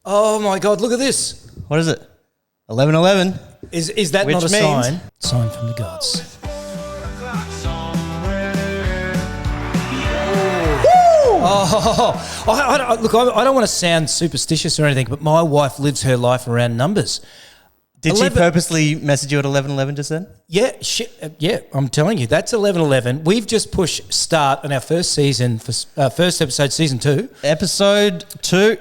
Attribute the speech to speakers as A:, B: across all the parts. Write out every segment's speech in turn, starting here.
A: Oh my God! Look at this.
B: What is it? 11:11.
A: Is that
B: Which
A: not a
B: means-
A: sign? Sign from the gods. Look, I don't want to sound superstitious or anything, but my wife lives her life around numbers.
B: Did she purposely message you at 11:11 just then?
A: Yeah, I'm telling you, that's 11:11. We've just pushed start on our first season, first episode, season 2.
B: Episode 2.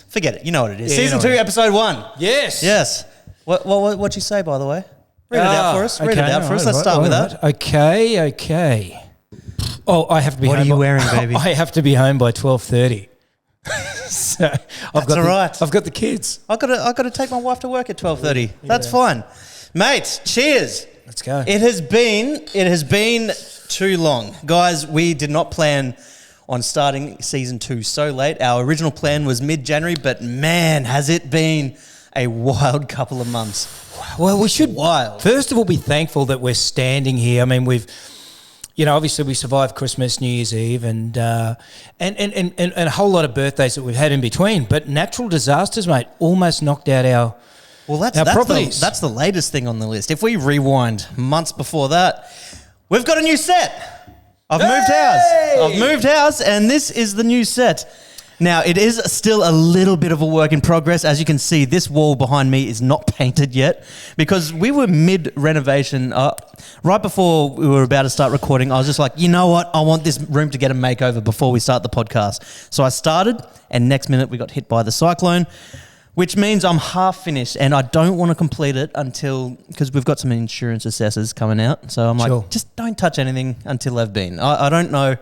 B: Forget it. You know what it is.
A: Yeah,
B: Season 2, episode 1.
A: Yes.
B: Yes. What'd you say, by the way? Read it out for us. Read it out for us. Let's start with that.
A: Okay. Oh, I have to be home.
B: What are you wearing, baby?
A: I have to be home by 12:30. So I've got the kids.
B: I got to take my wife to work at 12:30. That's fine, mate. Cheers.
A: Let's go.
B: It has been too long, guys. We did not plan on starting season 2 so late. Our original plan was mid-January, but man, has it been a wild couple of months.
A: Well, we should
B: wild.
A: First of all be thankful that we're standing here. I mean, obviously we survived Christmas, New Year's Eve, and a whole lot of birthdays that we've had in between. But natural disasters, mate, almost knocked out our properties.
B: That's the latest thing on the list. If we rewind months before that, we've got a new set. I've moved house, and this is the new set. Now, it is still a little bit of a work in progress. As you can see, this wall behind me is not painted yet because we were mid-renovation. Right before we were about to start recording, I was just like, you know what? I want this room to get a makeover before we start the podcast. So I started, and next minute we got hit by the cyclone, which means I'm half finished, and I don't want to complete it because we've got some insurance assessors coming out. So I'm like, just don't touch anything until they've been. I don't know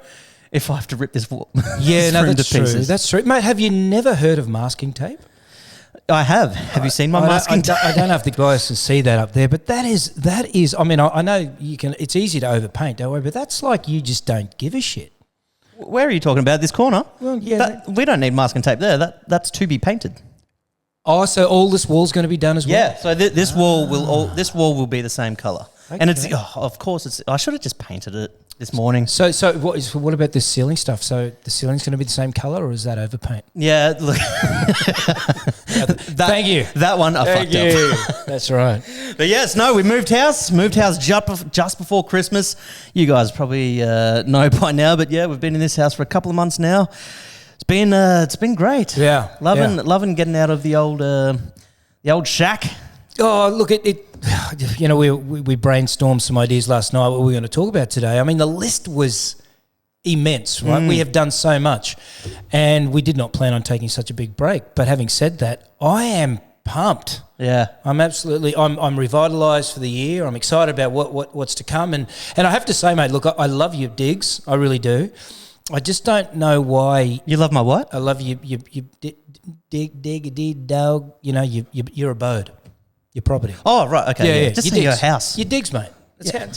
B: if I have to rip this wall.
A: Yeah, no, that's true.
B: pieces.
A: That's true. Mate, have you never heard of masking tape?
B: I have. Have you seen my masking tape?
A: I don't know if the guys can see that up there, but that is. I mean, I know you can. It's easy to overpaint, don't worry, but that's like you just don't give a shit.
B: Where are you talking about? This corner?
A: Well, yeah.
B: We don't need masking tape there. That's to be painted.
A: Oh, so all this wall's going to be done as well?
B: Yeah. So this wall will be the same color, and it's of course I should have just painted it this morning.
A: So what about the ceiling stuff? So the ceiling's going to be the same color, or is that overpaint?
B: Yeah. Look.
A: Thank you.
B: That one I fucked up.
A: That's right.
B: But yes, no, we moved house just before Christmas. You guys probably know by now, but yeah, we've been in this house for a couple of months now. It's been great.
A: Yeah,
B: loving getting out of the old shack.
A: Oh, look, we brainstormed some ideas last night. What we're going to talk about today. I mean, the list was immense, right? We have done so much, and we did not plan on taking such a big break. But having said that, I am pumped.
B: Yeah,
A: I'm revitalised for the year. I'm excited about what's to come, and I have to say, mate, look, I love your digs. I really do. I just don't know why.
B: You love my what?
A: I love you dig dog. You know, your abode, your property.
B: Oh, right, okay.
A: Yeah.
B: Just your house.
A: Your digs, mate.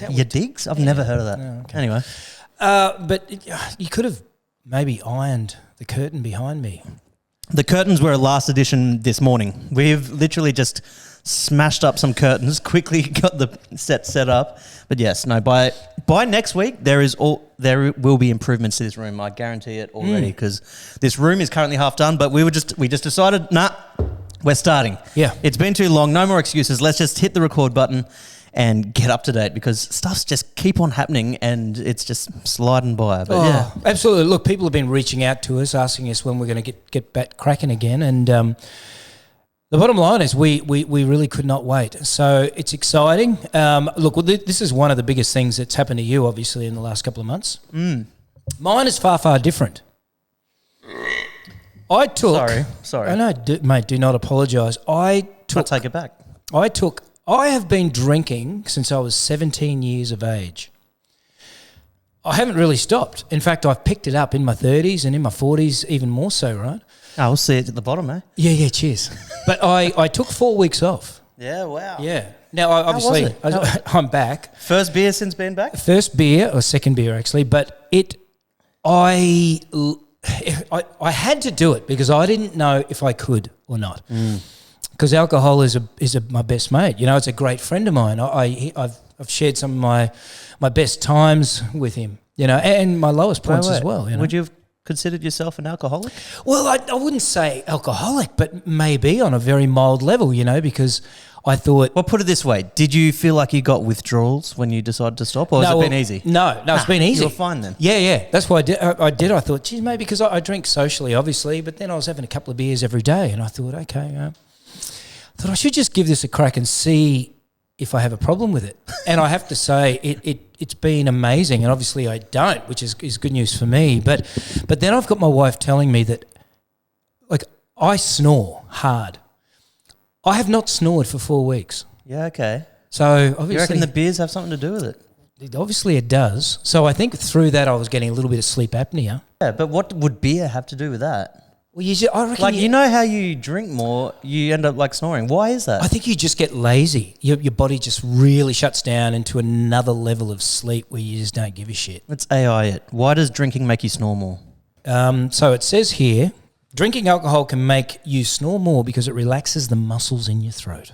B: Your digs? I've never heard of that.
A: Oh, okay.
B: Anyway.
A: But you could have maybe ironed the curtain behind me.
B: The curtains were a last edition this morning. We've literally just smashed up some curtains, quickly got the set up. But yes, no, by next week there will be improvements to this room. I guarantee it already, because this room is currently half done. But we just decided, we're starting.
A: Yeah,
B: it's been too long. No more excuses. Let's just hit the record button and get up to date, because stuff's just keep on happening and it's just sliding by. But yeah,
A: absolutely. Look, people have been reaching out to us, asking us when we're going to get back cracking again, and the bottom line is we really could not wait. So it's exciting. Look, this is one of the biggest things that's happened to you, obviously, in the last couple of months. Mine is far, far different. I took...
B: Sorry.
A: I know, mate, do not apologise.
B: I'll take it back.
A: I have been drinking since I was 17 years of age. I haven't really stopped. In fact, I've picked it up in my 30s and in my 40s even more so, right?
B: Oh, we'll see it at the bottom, eh?
A: Yeah, cheers. But I took 4 weeks off.
B: Yeah, wow.
A: Yeah. Now, obviously, I'm back.
B: First beer since being back?
A: First beer, or second beer actually, but I had to do it because I didn't know if I could or not. Because alcohol is my best mate. You know, it's a great friend of mine. I've shared some of my best times with him. You know, and my lowest points as well. You know?
B: considered yourself an alcoholic?
A: Well, I wouldn't say alcoholic, but maybe on a very mild level, because I thought...
B: Well, put it this way. Did you feel like you got withdrawals when you decided to stop, or has it been easy?
A: No, it's been easy.
B: You were fine then?
A: Yeah. That's why I did. I thought, geez, maybe because I drink socially, obviously, but then I was having a couple of beers every day, and I thought, okay, I thought I should just give this a crack and see if I have a problem with it. And I have to say, it's been amazing, and obviously I don't, which is good news for me. But then I've got my wife telling me that, like, I snore hard. I have not snored for 4 weeks.
B: Yeah, okay.
A: So obviously,
B: You reckon the beers have something to do with it?
A: Obviously it does. So I think through that I was getting a little bit of sleep apnea.
B: Yeah, but what would beer have to do with that?
A: Well, I reckon
B: Like, you know how you drink more, you end up like snoring. Why is that?
A: I think you just get lazy. Your body just really shuts down into another level of sleep where you just don't give a shit.
B: Let's AI it. Why does drinking make you snore more?
A: So it says here, drinking alcohol can make you snore more because it relaxes the muscles in your throat,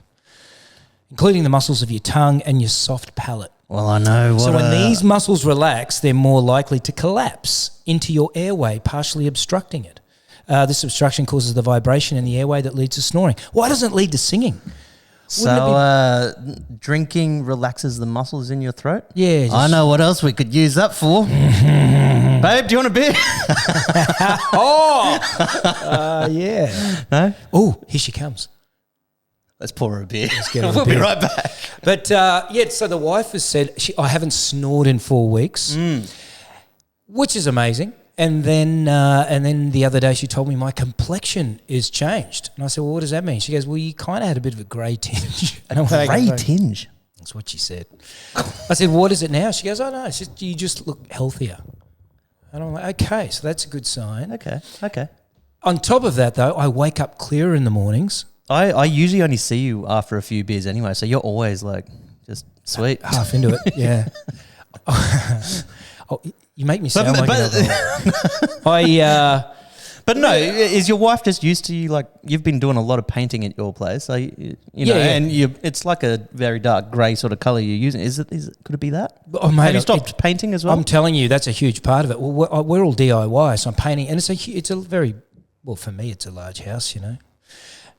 A: including the muscles of your tongue and your soft palate.
B: Well, I know.
A: So when these muscles relax, they're more likely to collapse into your airway, partially obstructing it. This obstruction causes the vibration in the airway that leads to snoring. Why doesn't it lead to singing?
B: So drinking relaxes the muscles in your throat?
A: Yeah.
B: I know what else we could use that for. Babe, do you want a beer?
A: Yeah.
B: No?
A: Oh, here she comes.
B: Let's pour her a beer.
A: Get her a
B: We'll
A: beer.
B: be right back.
A: But so the wife has said, I haven't snored in 4 weeks, which is amazing. And then the other day she told me my complexion is changed. And I said, well, what does that mean? She goes, well, you kind of had a bit of a grey tinge.
B: Grey tinge?
A: That's what she said. I said, what is it now? She goes, oh, no, it's just, you just look healthier. And I'm like, okay, so that's a good sign.
B: Okay.
A: On top of that, though, I wake up clearer in the mornings.
B: I usually only see you after a few beers anyway, so you're always like just sweet.
A: Half into it, yeah. You make me sound like
B: But no, is your wife just used to you? Like, you've been doing a lot of painting at your place, so you know, and it's like a very dark grey sort of colour you're using. Is it? Could it be that?
A: Oh, mate,
B: have you stopped painting as well?
A: I'm telling you, that's a huge part of it. Well, we're all DIY, so I'm painting, and it's a very, well, for me, it's a large house,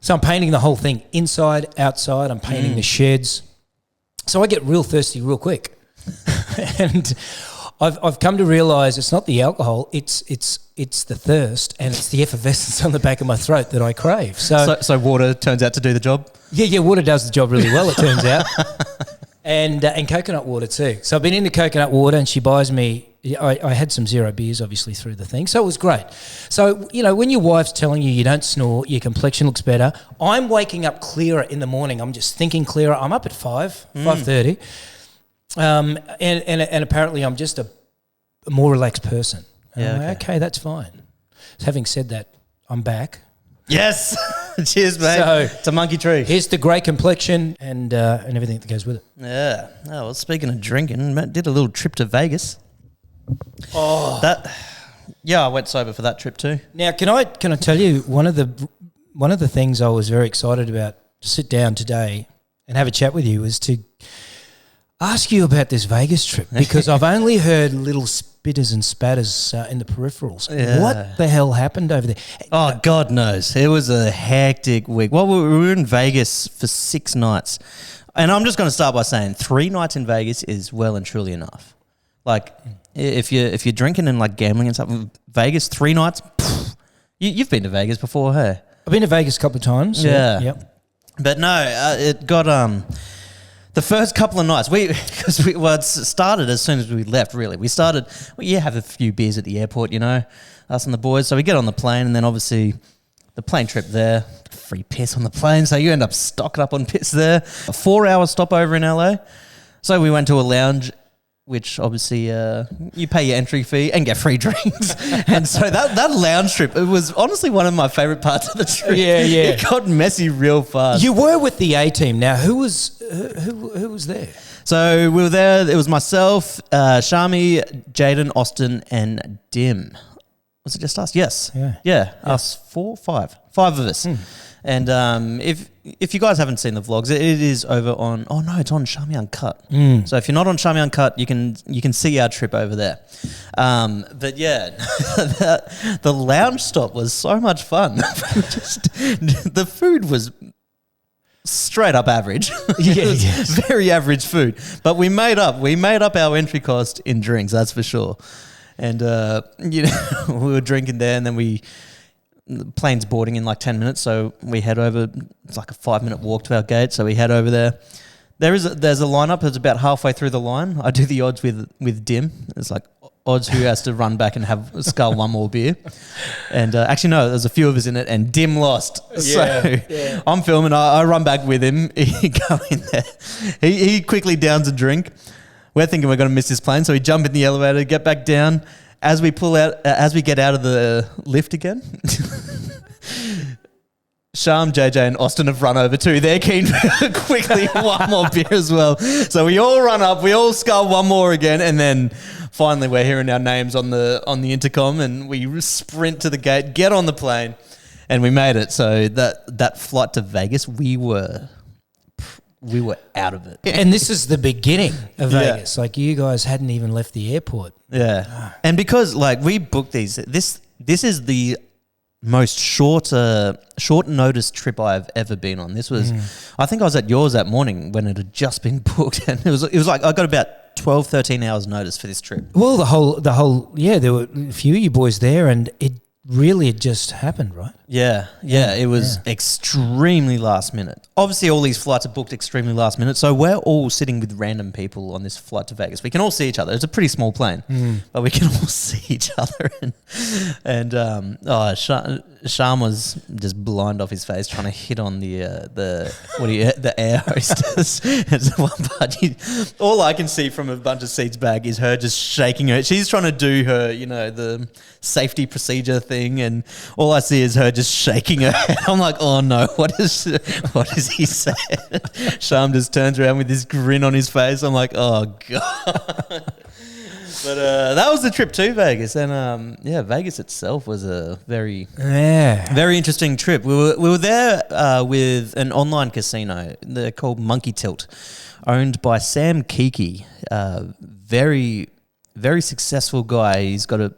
A: So I'm painting the whole thing, inside, outside. I'm painting the sheds, so I get real thirsty real quick, and I've come to realise it's not the alcohol, it's the thirst and it's the effervescence on the back of my throat that I crave. So
B: water turns out to do the job?
A: Yeah, water does the job really well, it turns out. And coconut water too. So I've been into coconut water, and she buys me, I had some zero beers obviously through the thing, so it was great. So, when your wife's telling you don't snore, your complexion looks better, I'm waking up clearer in the morning. I'm just thinking clearer. I'm up at 5:30. And apparently I'm just a more relaxed person. And I'm like, okay, that's fine. So having said that, I'm back.
B: Yes. Cheers, mate. So, it's a monkey tree.
A: Here's the grey complexion and everything that goes with it.
B: Yeah. Oh, well, speaking of drinking, Matt did a little trip to Vegas. Oh. I went sober for that trip too.
A: Now, can I tell you one of the things I was very excited about to sit down today and have a chat with you was to ask you about this Vegas trip, because I've only heard little spitters and spatters in the peripherals. Yeah. What the hell happened over there?
B: Oh, God knows. It was a hectic week. Well, we were in Vegas for 6 nights. And I'm just going to start by saying 3 nights in Vegas is well and truly enough. Like, if you're drinking and like gambling and stuff, Vegas, 3 nights, you've been to Vegas before, hey?
A: I've been to Vegas a couple of times.
B: Yeah.
A: Yep.
B: But no, it got... The first couple of nights, it started as soon as we left, really. We started, have a few beers at the airport, us and the boys. So we get on the plane, and then obviously the plane trip there, free piss on the plane. So you end up stocking up on piss there. A 4-hour stopover in LA. So we went to a lounge, which obviously you pay your entry fee and get free drinks. And so that lounge trip, it was honestly one of my favourite parts of the trip.
A: Yeah.
B: It got messy real fast.
A: You were with the A-team. Now, who was there?
B: So we were there. It was myself, Shami, Jaden, Austin, and Dim. Was it just us? Yes.
A: Yeah.
B: Us 4, 5. 5 of us. And if you guys haven't seen the vlogs, it is over on. Oh no, it's on Shami Uncut. So if you're not on Shami Uncut, you can see our trip over there. But yeah, the lounge stop was so much fun. The food was straight up average. Very average food. But we made up our entry cost in drinks, that's for sure. And we were drinking there, and then the plane's boarding in like 10 minutes, so we head over. It's like a 5-minute walk to our gate, so we head over there. There's a lineup. It's about halfway through the line. I do the odds with Dim. It's like odds who has to run back and have scull one more beer. And actually, no, there's a few of us in it, and Dim lost. So I'm filming. I run back with him. He go in there. He quickly downs a drink. We're thinking we're going to miss this plane, so we jump in the elevator, get back down. As we get out of the lift again, Sham, JJ, and Austin have run over too. They're keen for quickly one more beer as well. So we all run up, we all scull one more again, and then finally we're hearing our names on the intercom, and we sprint to the gate, get on the plane, and we made it. So that flight to Vegas, we were out of it.
A: And this is the beginning of Vegas. Like, you guys hadn't even left the airport.
B: Yeah. And because like we booked these, this is the most short notice trip I've ever been on. This was, I think I was at yours that morning when it had just been booked, and it was like I got about 12, 13 hours notice for this trip.
A: Well, the whole there were a few of you boys there, and it really had just happened, right?
B: Yeah, it was extremely last minute. Obviously, all these flights are booked extremely last minute, so we're all sitting with random people on this flight to Vegas. We can all see each other. It's a pretty small plane, but we can all see each other. Sham was just blind off his face trying to hit on the air hostess. It's one part. All I can see from a bunch of seats back is her just shaking her. She's trying to do her, the safety procedure thing, and all I see is her just shaking her head. I'm like, oh no, what is he saying? Sham just turns around with this grin on his face. I'm like, oh god. But that was the trip to Vegas, and Vegas itself was a very interesting trip. We were there with an online casino. They're called Monkey Tilt, owned by Sam Kiki. Very, very succsuccessful guy. He's got a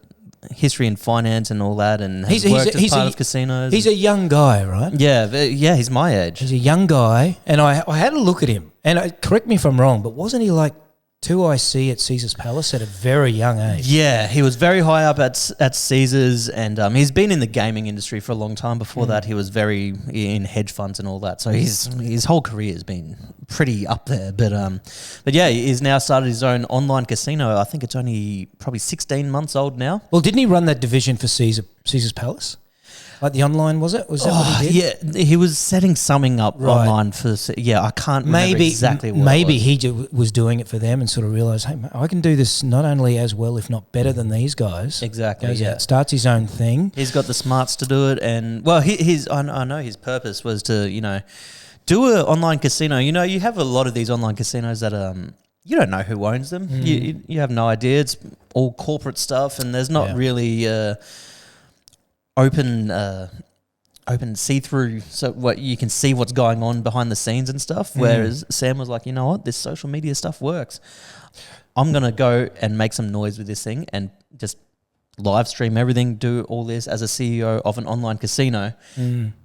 B: history in finance and all that, and has worked as part of casinos.
A: He's a young guy, right?
B: Yeah, he's my age.
A: He's a young guy, and I had a look at him, and correct me if I'm wrong, but wasn't he like 2IC at Caesar's Palace at a very young age?
B: Yeah, he was very high up at Caesar's, and he's been in the gaming industry for a long time. Before that, he was very in hedge funds and all that. So his whole career has been pretty up there. But yeah, he's now started his own online casino. I think it's only probably 16 months old now.
A: Well, didn't he run that division for Caesar's Palace? Like the online, was it? Was that what he did?
B: Yeah, he was setting something up online for. Yeah, I can't remember exactly what.
A: Maybe he was doing it for them and sort of realised, hey, I can do this not only as well, if not better than these guys.
B: Exactly.
A: Goes out, starts his own thing.
B: He's got the smarts to do it, and well, I know his purpose was to do an online casino. You have a lot of these online casinos that you don't know who owns them. You have no idea. It's all corporate stuff, and there's not really open see-through, so what you can see what's going on behind the scenes and stuff. Whereas Sam was like, you know what, this social media stuff works. I'm gonna go and make some noise with this thing and just live stream everything, do all this as a CEO of an online casino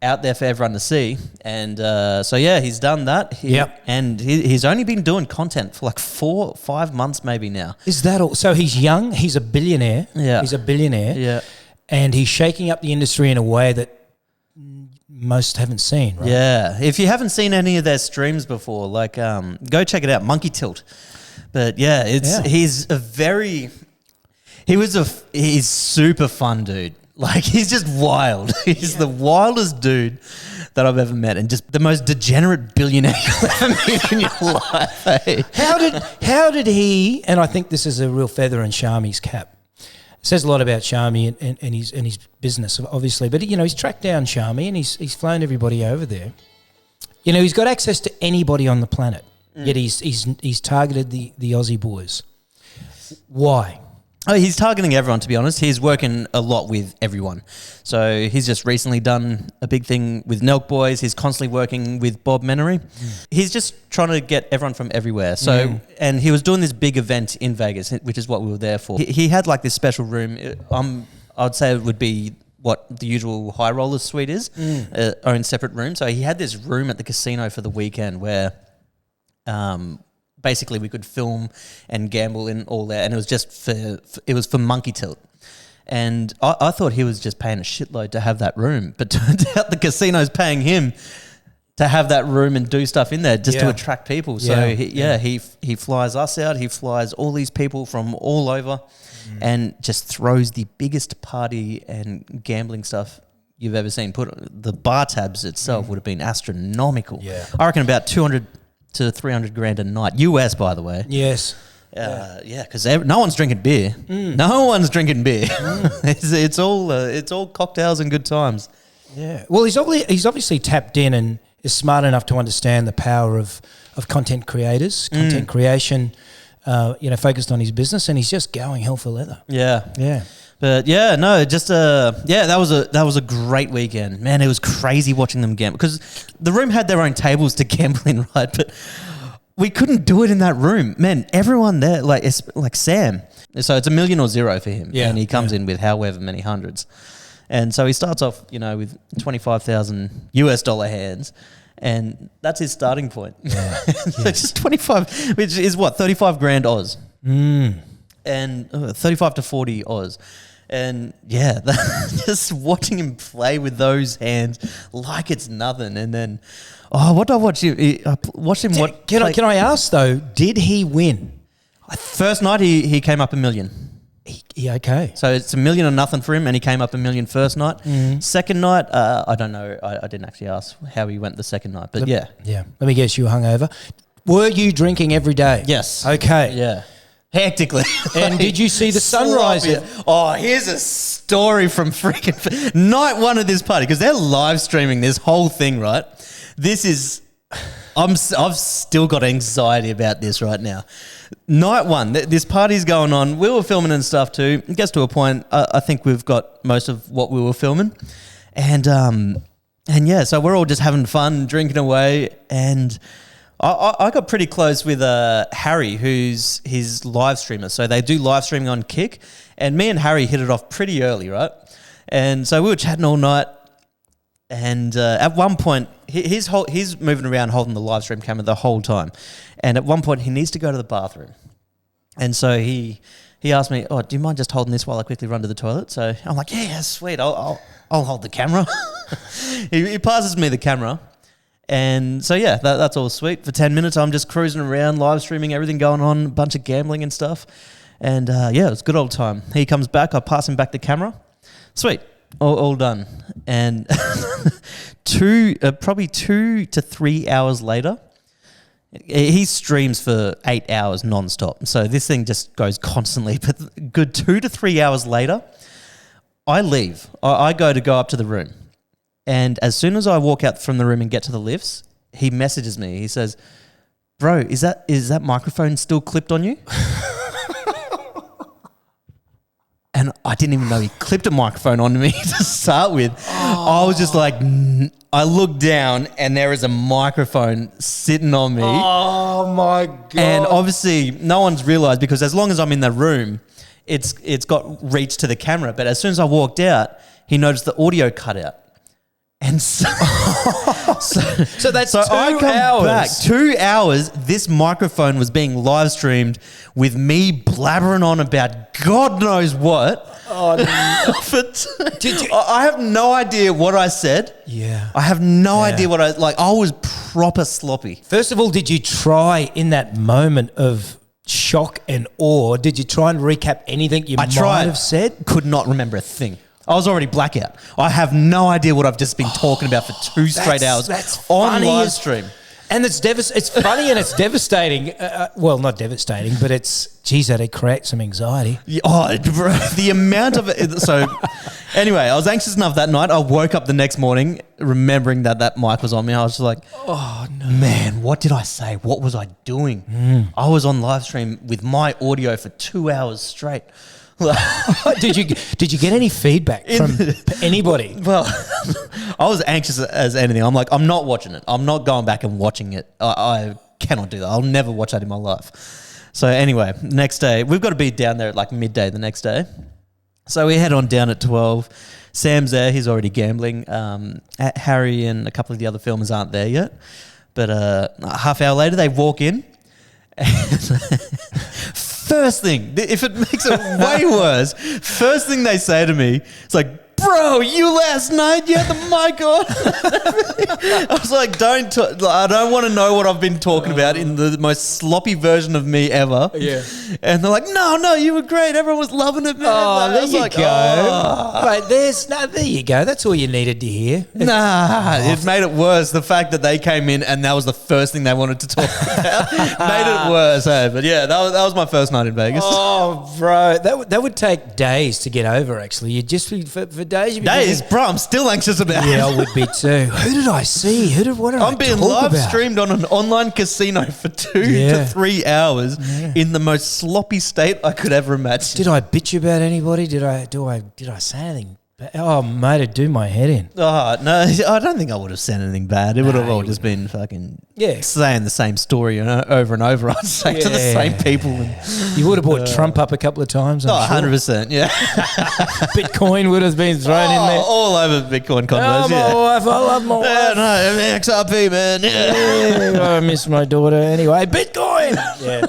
B: out there for everyone to see. And he's done that. And he's only been doing content for like 4 or 5 months maybe now.
A: Is that all? So he's young, he's a billionaire.
B: Yeah.
A: He's a billionaire.
B: Yeah.
A: And he's shaking up the industry in a way that most haven't seen, right?
B: Yeah. If you haven't seen any of their streams before, like go check it out, Monkey Tilt. But he's he's super fun dude. Like, he's just wild. He's the wildest dude that I've ever met, and just the most degenerate billionaire you'll ever meet in your life. Eh?
A: How did he? And I think this is a real feather in Shami's cap. It says a lot about Shami and his business, obviously. But he's tracked down Shami and he's flown everybody over there. He's got access to anybody on the planet. Yet he's targeted the Aussie boys. Why?
B: Oh, he's targeting everyone, to be honest. He's working a lot with everyone. So he's just recently done a big thing with Nelk Boys. He's constantly working with Bob Menery. He's just trying to get everyone from everywhere. So, and he was doing this big event in Vegas, which is what we were there for. He had like this special room. I'd say it would be what the usual high rollers suite is, own separate room. So he had this room at the casino for the weekend where basically we could film and gamble in all there, and it was just for Monkey Tilt. And I thought he was just paying a shitload to have that room, but turned out the casino's paying him to have that room and do stuff in there just to attract people. So he flies us out, he flies all these people from all over and just throws the biggest party and gambling stuff you've ever seen. The bar tabs itself would have been astronomical. Yeah. I reckon about 200 to 300 grand a night. US, by the way.
A: Yes.
B: Because no one's drinking beer. No one's drinking beer. It's all cocktails and good times.
A: Yeah. Well, he's obviously tapped in and is smart enough to understand the power of content creators, content creation, focused on his business, and he's just going hell for leather.
B: Yeah.
A: Yeah.
B: But that was a great weekend, man. It was crazy watching them gamble because the room had their own tables to gamble in, right? But we couldn't do it in that room, man. Everyone there, it's like Sam. So it's $1 million or zero for him, and he comes in with however many hundreds, and so he starts off, with $25,000 hands. And that's his starting point. Yeah. So just 25, which is what, 35 grand Oz. And 35 to 40 Oz. And just watching him play with those hands like it's nothing. And then, what did I watch? I watched him.
A: Can I ask though, did he win?
B: First night he came up $1 million.
A: Okay.
B: So it's $1 million or nothing for him, and he came up $1 million first night. Second night, I don't know. I didn't actually ask how he went the second night, but yeah. Let
A: me guess, you were hungover. Were you drinking every day?
B: Yes.
A: Okay.
B: Yeah. Hectically.
A: And did you see the sunrise?
B: Here's a story from freaking night one of this party, because they're live streaming this whole thing, right? This is... I've still got anxiety about this right now. Night one, this party's going on. We were filming and stuff too. It gets to a point, I think we've got most of what we were filming. And so we're all just having fun, drinking away. And I got pretty close with Harry, who's his live streamer. So they do live streaming on Kick. And me and Harry hit it off pretty early, right? And so we were chatting all night. And at one point, he's moving around holding the live stream camera the whole time. And at one point, he needs to go to the bathroom. And so he asked me, do you mind just holding this while I quickly run to the toilet? So I'm like, yeah, sweet, I'll hold the camera. He passes me the camera. And so, that's all sweet. For 10 minutes, I'm just cruising around, live streaming, everything going on, a bunch of gambling and stuff. And it was a good old time. He comes back, I pass him back the camera. Sweet. All done. And probably 2 to 3 hours later, he streams for 8 hours non-stop. So this thing just goes constantly. But good 2 to 3 hours later, I leave. I go up to the room. And as soon as I walk out from the room and get to the lifts, he messages me. He says, bro, is that microphone still clipped on you? And I didn't even know he clipped a microphone onto me to start with. I was just like, I looked down and there is a microphone sitting on me.
A: Oh my God.
B: And obviously no one's realized, because as long as I'm in the room, it's got reach to the camera. But as soon as I walked out, he noticed the audio cut out. And so
A: that's 2
B: I come
A: hours.
B: Back 2 hours. This microphone was being live streamed with me blabbering on about God knows what.
A: Oh, no.
B: I have no idea what I said.
A: Yeah,
B: I have no idea what I was proper sloppy.
A: First of all, did you try in that moment of shock and awe? Did you try and recap anything you might have said?
B: Could not remember a thing. I was already blackout. I have no idea what I've just been talking about for 2 straight hours on live stream.
A: And it's funny and it's devastating. Well, not devastating, but that creates some anxiety.
B: Bro, the amount of it. So anyway, I was anxious enough that night. I woke up the next morning remembering that mic was on me. I was just like, oh no, man, what did I say? What was I doing? I was on live stream with my audio for 2 hours straight.
A: Did you get any feedback from anybody?
B: Well, I was anxious as anything. I'm like, I'm not watching it. I'm not going back and watching it. I cannot do that. I'll never watch that in my life. So anyway, next day, we've got to be down there at like midday the next day. So we head on down at 12. Sam's there. He's already gambling. Harry and a couple of the other filmers aren't there yet. But a half hour later, they walk in. First thing, if it makes it way worse, first thing they say to me, it's like, bro, you last night, you had the mic on. I was like, I don't want to know what I've been talking about in the most sloppy version of me ever.
A: Yeah.
B: And they're like, no, you were great. Everyone was loving it, man.
A: Oh, there you go.
B: Oh.
A: Mate, there you go. That's all you needed to hear.
B: It made it worse. The fact that they came in and that was the first thing they wanted to talk about made it worse. Hey? But yeah, that was my first night in Vegas.
A: Oh, bro, that would take days to get over. Actually, you'd just be for days.
B: Days, bro. I'm still anxious about it.
A: Yeah, I would be too. Who did I see? What did
B: I'm being live streamed on an online casino for 2 to 3 hours in the most sloppy state I could ever imagine.
A: Did I bitch about anybody? Did I say anything? Oh, mate, it'd do my head in.
B: Oh, no, I don't think I would have said anything bad. It would have all just been fucking saying the same story over and over, I'd say, to the same people.
A: You would have brought Trump up a couple of times, I'm sure.
B: 100%, yeah.
A: Bitcoin would have been thrown in there.
B: All over Bitcoin condos,
A: my wife, I love my wife.
B: Yeah, no, XRP, man.
A: I miss my daughter. Anyway, Bitcoin. Yeah.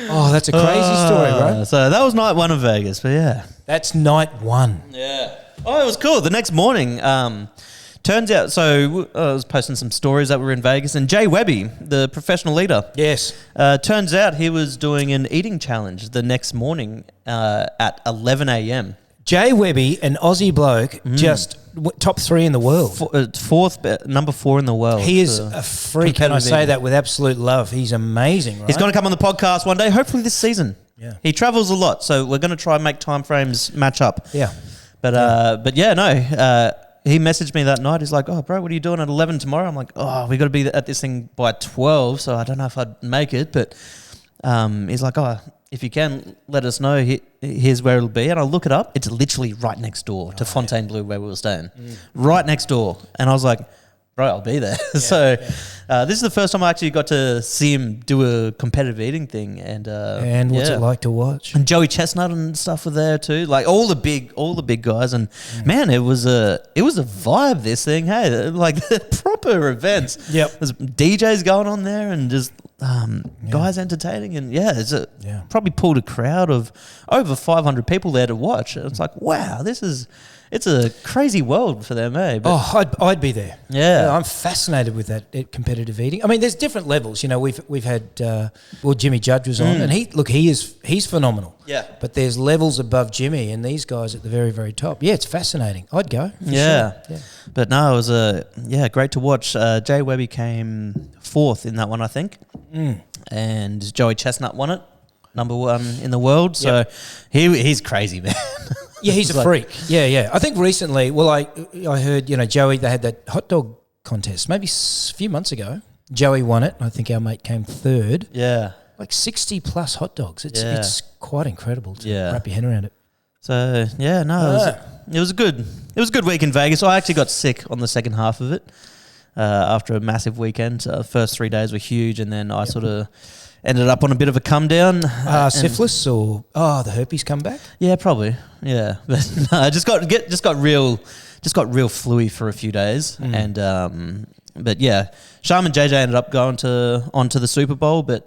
A: Oh, that's a crazy story, bro.
B: So that was night one of Vegas, but yeah.
A: That's night one.
B: Yeah. Oh, it was cool. The next morning, turns out, so I was posting some stories that were in Vegas, and Jay Webby, the professional leader.
A: Yes.
B: Turns out he was doing an eating challenge the next morning at 11 a.m.
A: Jay Webby, an Aussie bloke, just top 3 in the world.
B: Number 4 in the world.
A: He is a freak, and I say that with absolute love. He's amazing, right?
B: He's going to come on the podcast one day, hopefully this season.
A: Yeah.
B: He travels a lot, so we're going to try and make time frames match up.
A: Yeah.
B: But he messaged me that night. He's like, oh, bro, what are you doing at 11 tomorrow? I'm like, oh, we got to be at this thing by 12, so I don't know if I'd make it. But he's like, oh, if you can, let us know. Here's where it'll be. And I look it up. It's literally right next door to Fontainebleau where we were staying. Right next door. And I was like, bro, I'll be there. Yeah, this is the first time I actually got to see him do a competitive eating thing. And
A: what's it like to watch?
B: And Joey Chestnut and stuff were there too. Like all the big guys. And man, it was a vibe, this thing. Hey, like the proper events.
A: Yep.
B: There's DJs going on there and just guys entertaining, and probably pulled a crowd of over 500 people there to watch. It's like, wow, it's a crazy world for them, eh?
A: But I'd be there.
B: Yeah.
A: I'm fascinated with that competitive eating. I mean, there's different levels. You know, we've had Jimmy Judge was on, and he's phenomenal.
B: Yeah.
A: But there's levels above Jimmy, and these guys at the very, very top. Yeah, it's fascinating. I'd go.
B: Yeah.
A: Sure. Yeah.
B: But no, it was great to watch. Jay Webby came 4th in that one, I think. And Joey Chestnut won it, number 1 in the world. So he's crazy, man.
A: Yeah, he's a freak. Yeah. I think recently, I heard, Joey, they had that hot dog contest maybe a few months ago. Joey won it. I think our mate came 3rd.
B: Yeah.
A: Like 60 plus hot dogs. It's quite incredible to wrap your head around it.
B: So, it was a good week in Vegas. I actually got sick on the second half of it after a massive weekend. First 3 days were huge, and then I sort of ended up on a bit of a come down.
A: Syphilis or the herpes come back?
B: Yeah, probably. Yeah, but no, I just got real fluey for a few days, and but yeah, Sham and JJ ended up going onto the Super Bowl, but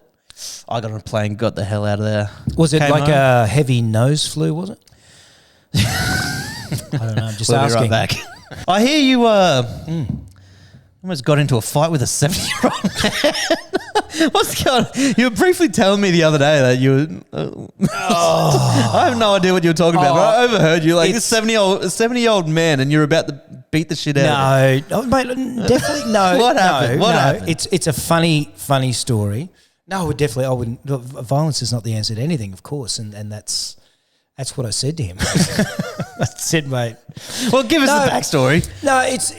B: I got on a plane, got the hell out of there.
A: Was it like a heavy nose flu? Was it? I don't know. I'm just asking.
B: Be right back. I hear you almost got into a fight with a 70-year-old man. What's going on? You were briefly telling me the other day that you were... I have no idea what you were talking about, but I overheard you like this 70-year-old man, and you're about to beat the shit out of him.
A: No, mate, definitely no.
B: What happened? What happened?
A: It's a funny story. No, I wouldn't. Violence is not the answer to anything, of course, and that's what I said to him. I said, mate.
B: Well, give us the backstory.
A: No, he's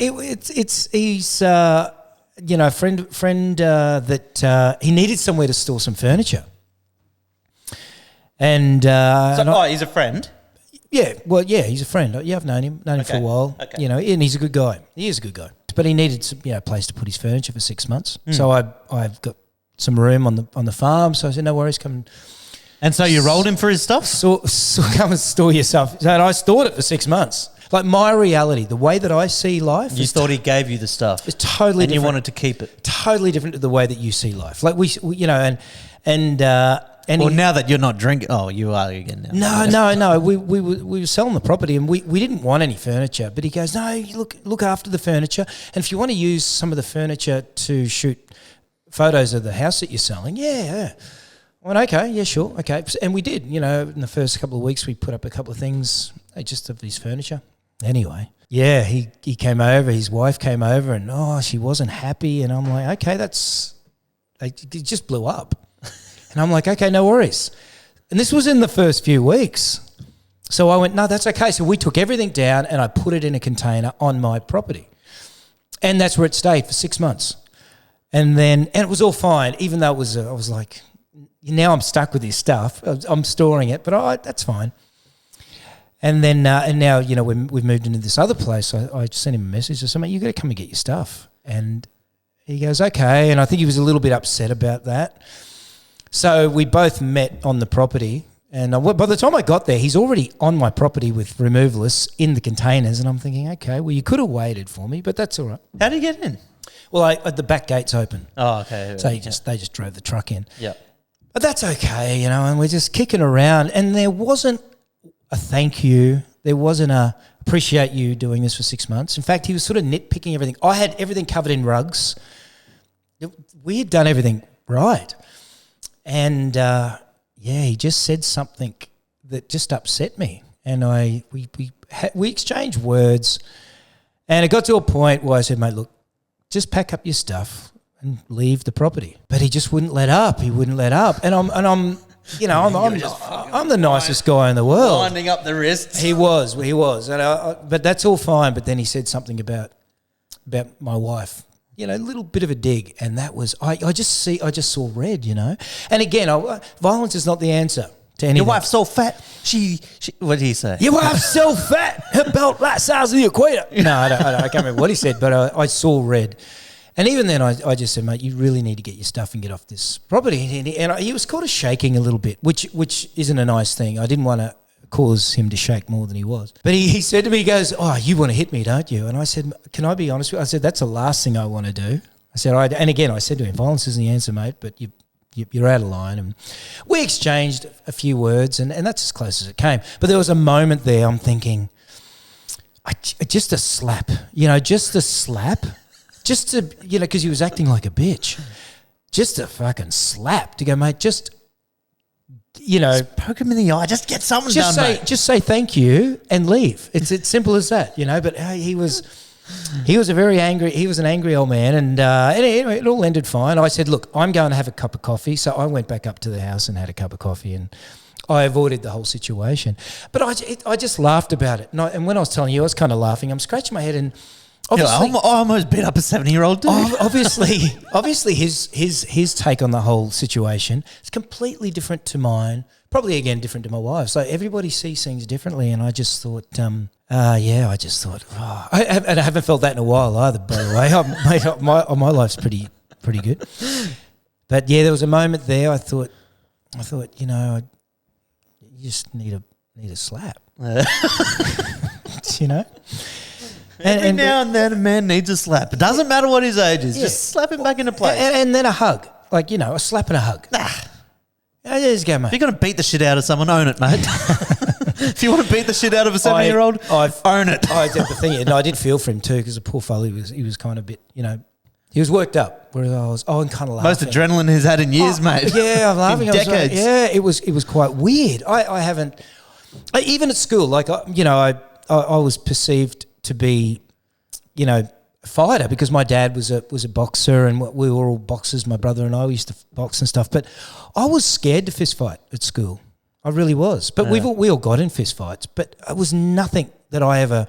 A: a friend that he needed somewhere to store some furniture, And
B: he's a friend.
A: yeah, well, yeah, he's a friend. Yeah, I've known him for a while.
B: Okay.
A: You know, and he's a good guy. He is a good guy. But he needed some, a place to put his furniture for 6 months. So I've got some room on the farm. So I said, no worries, come.
B: And so you rolled him for his stuff?
A: So come and store your stuff. So, and I stored it for 6 months. Like my reality, the way that I see life.
B: You thought he gave you the stuff.
A: It's totally different.
B: And you wanted to keep it.
A: Totally different to the way that you see life. Like we and
B: well, now that you're not drinking, you are again now.
A: No. We were selling the property and we didn't want any furniture. But he goes, no, you look after the furniture. And if you want to use some of the furniture to shoot photos of the house that you're selling, yeah. I went, okay, yeah, sure, okay. And we did, in the first couple of weeks we put up a couple of things just of his furniture. Anyway, yeah, he came over, his wife came over and, she wasn't happy. And I'm like, okay, it just blew up. And I'm like, okay, no worries. And this was in the first few weeks. So I went, no, that's okay. So we took everything down and I put it in a container on my property. And that's where it stayed for 6 months. And it was all fine, even though I was like, now I'm stuck with this stuff. I'm storing it, but that's fine. And then, now, we've moved into this other place. I just sent him a message. I said, mate, you got to come and get your stuff. And he goes, okay. And I think he was a little bit upset about that. So we both met on the property. And by the time I got there, he's already on my property with removalists in the containers. And I'm thinking, okay, well, you could have waited for me, but that's all right.
B: How did he get in?
A: Well, the back gate's open.
B: Oh, okay.
A: So they just drove the truck in.
B: Yeah.
A: But that's okay, and we're just kicking around. And there wasn't a thank you. There wasn't a appreciate you doing this for 6 months. In fact, he was sort of nitpicking everything. I had everything covered in rugs. We had done everything right. And, he just said something that just upset me. And we exchanged words. And it got to a point where I said, mate, look, just pack up your stuff and leave the property. But he just wouldn't let up. He wouldn't let up. And I'm the nicest guy in the world.
B: Winding up the wrists.
A: He was. And but that's all fine. But then he said something about my wife. A little bit of a dig, and that was I just saw red. And again, violence is not the answer to anything.
B: Your wife's so fat. She what did he say?
A: Your wife's so fat. Her belt right size of the equator. No, I can't remember what he said, but I saw red. And even then, I just said, mate, you really need to get your stuff and get off this property. And he was kind of shaking a little bit, which isn't a nice thing. I didn't want to cause him to shake more than he was. But he said to me, he goes, you want to hit me, don't you? And I said, can I be honest with you? I said, that's the last thing I want to do. I said, and again, I said to him, violence isn't the answer, mate, but you're out of line. And we exchanged a few words, and that's as close as it came. But there was a moment there I'm thinking, just a slap, just a slap. Just to, because he was acting like a bitch. Just a fucking slap to go, mate, just
B: poke him in the eye. Just get something done, mate.
A: Just say thank you and leave. It's simple as that, But he was an angry old man, and anyway, it all ended fine. I said, look, I'm going to have a cup of coffee. So I went back up to the house and had a cup of coffee, and I avoided the whole situation. But I just laughed about it. And when I was telling you, I was kind of laughing. I'm scratching my head and...
B: I almost beat up a 70-year-old dude.
A: Obviously, his take on the whole situation is completely different to mine. Probably again different to my wife. So everybody sees things differently, and I just thought, I haven't felt that in a while either. By the way, my life's pretty good. But yeah, there was a moment there. I thought, you just need a slap.
B: Every now and then a man needs a slap. It doesn't matter what his age is. Yeah. Just slap him back into place.
A: And then a hug. A slap and a hug. Just go, mate.
B: If you're going to beat the shit out of someone, own it, mate. If you want to beat the shit out of a 70-year-old, own it.
A: The thing is, I did feel for him too, because the poor fellow, he was kind of a bit, he was worked up. Whereas I was, kind of laughing.
B: Most adrenaline he's had in years, mate.
A: Yeah, I'm laughing.
B: In decades.
A: It was quite weird. I haven't, even at school, I was perceived to be, a fighter, because my dad was a boxer, and we were all boxers. My brother and I used to box and stuff. But I was scared to fist fight at school. I really was. But we all got in fist fights. But it was nothing that I ever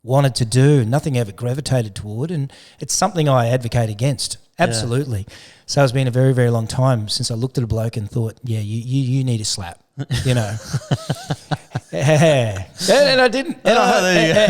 A: wanted to do. Nothing I ever gravitated toward, and it's something I advocate against. Absolutely. Yeah. So it's been a very, very long time since I looked at a bloke and thought, yeah, you need a slap. you know. And I didn't. And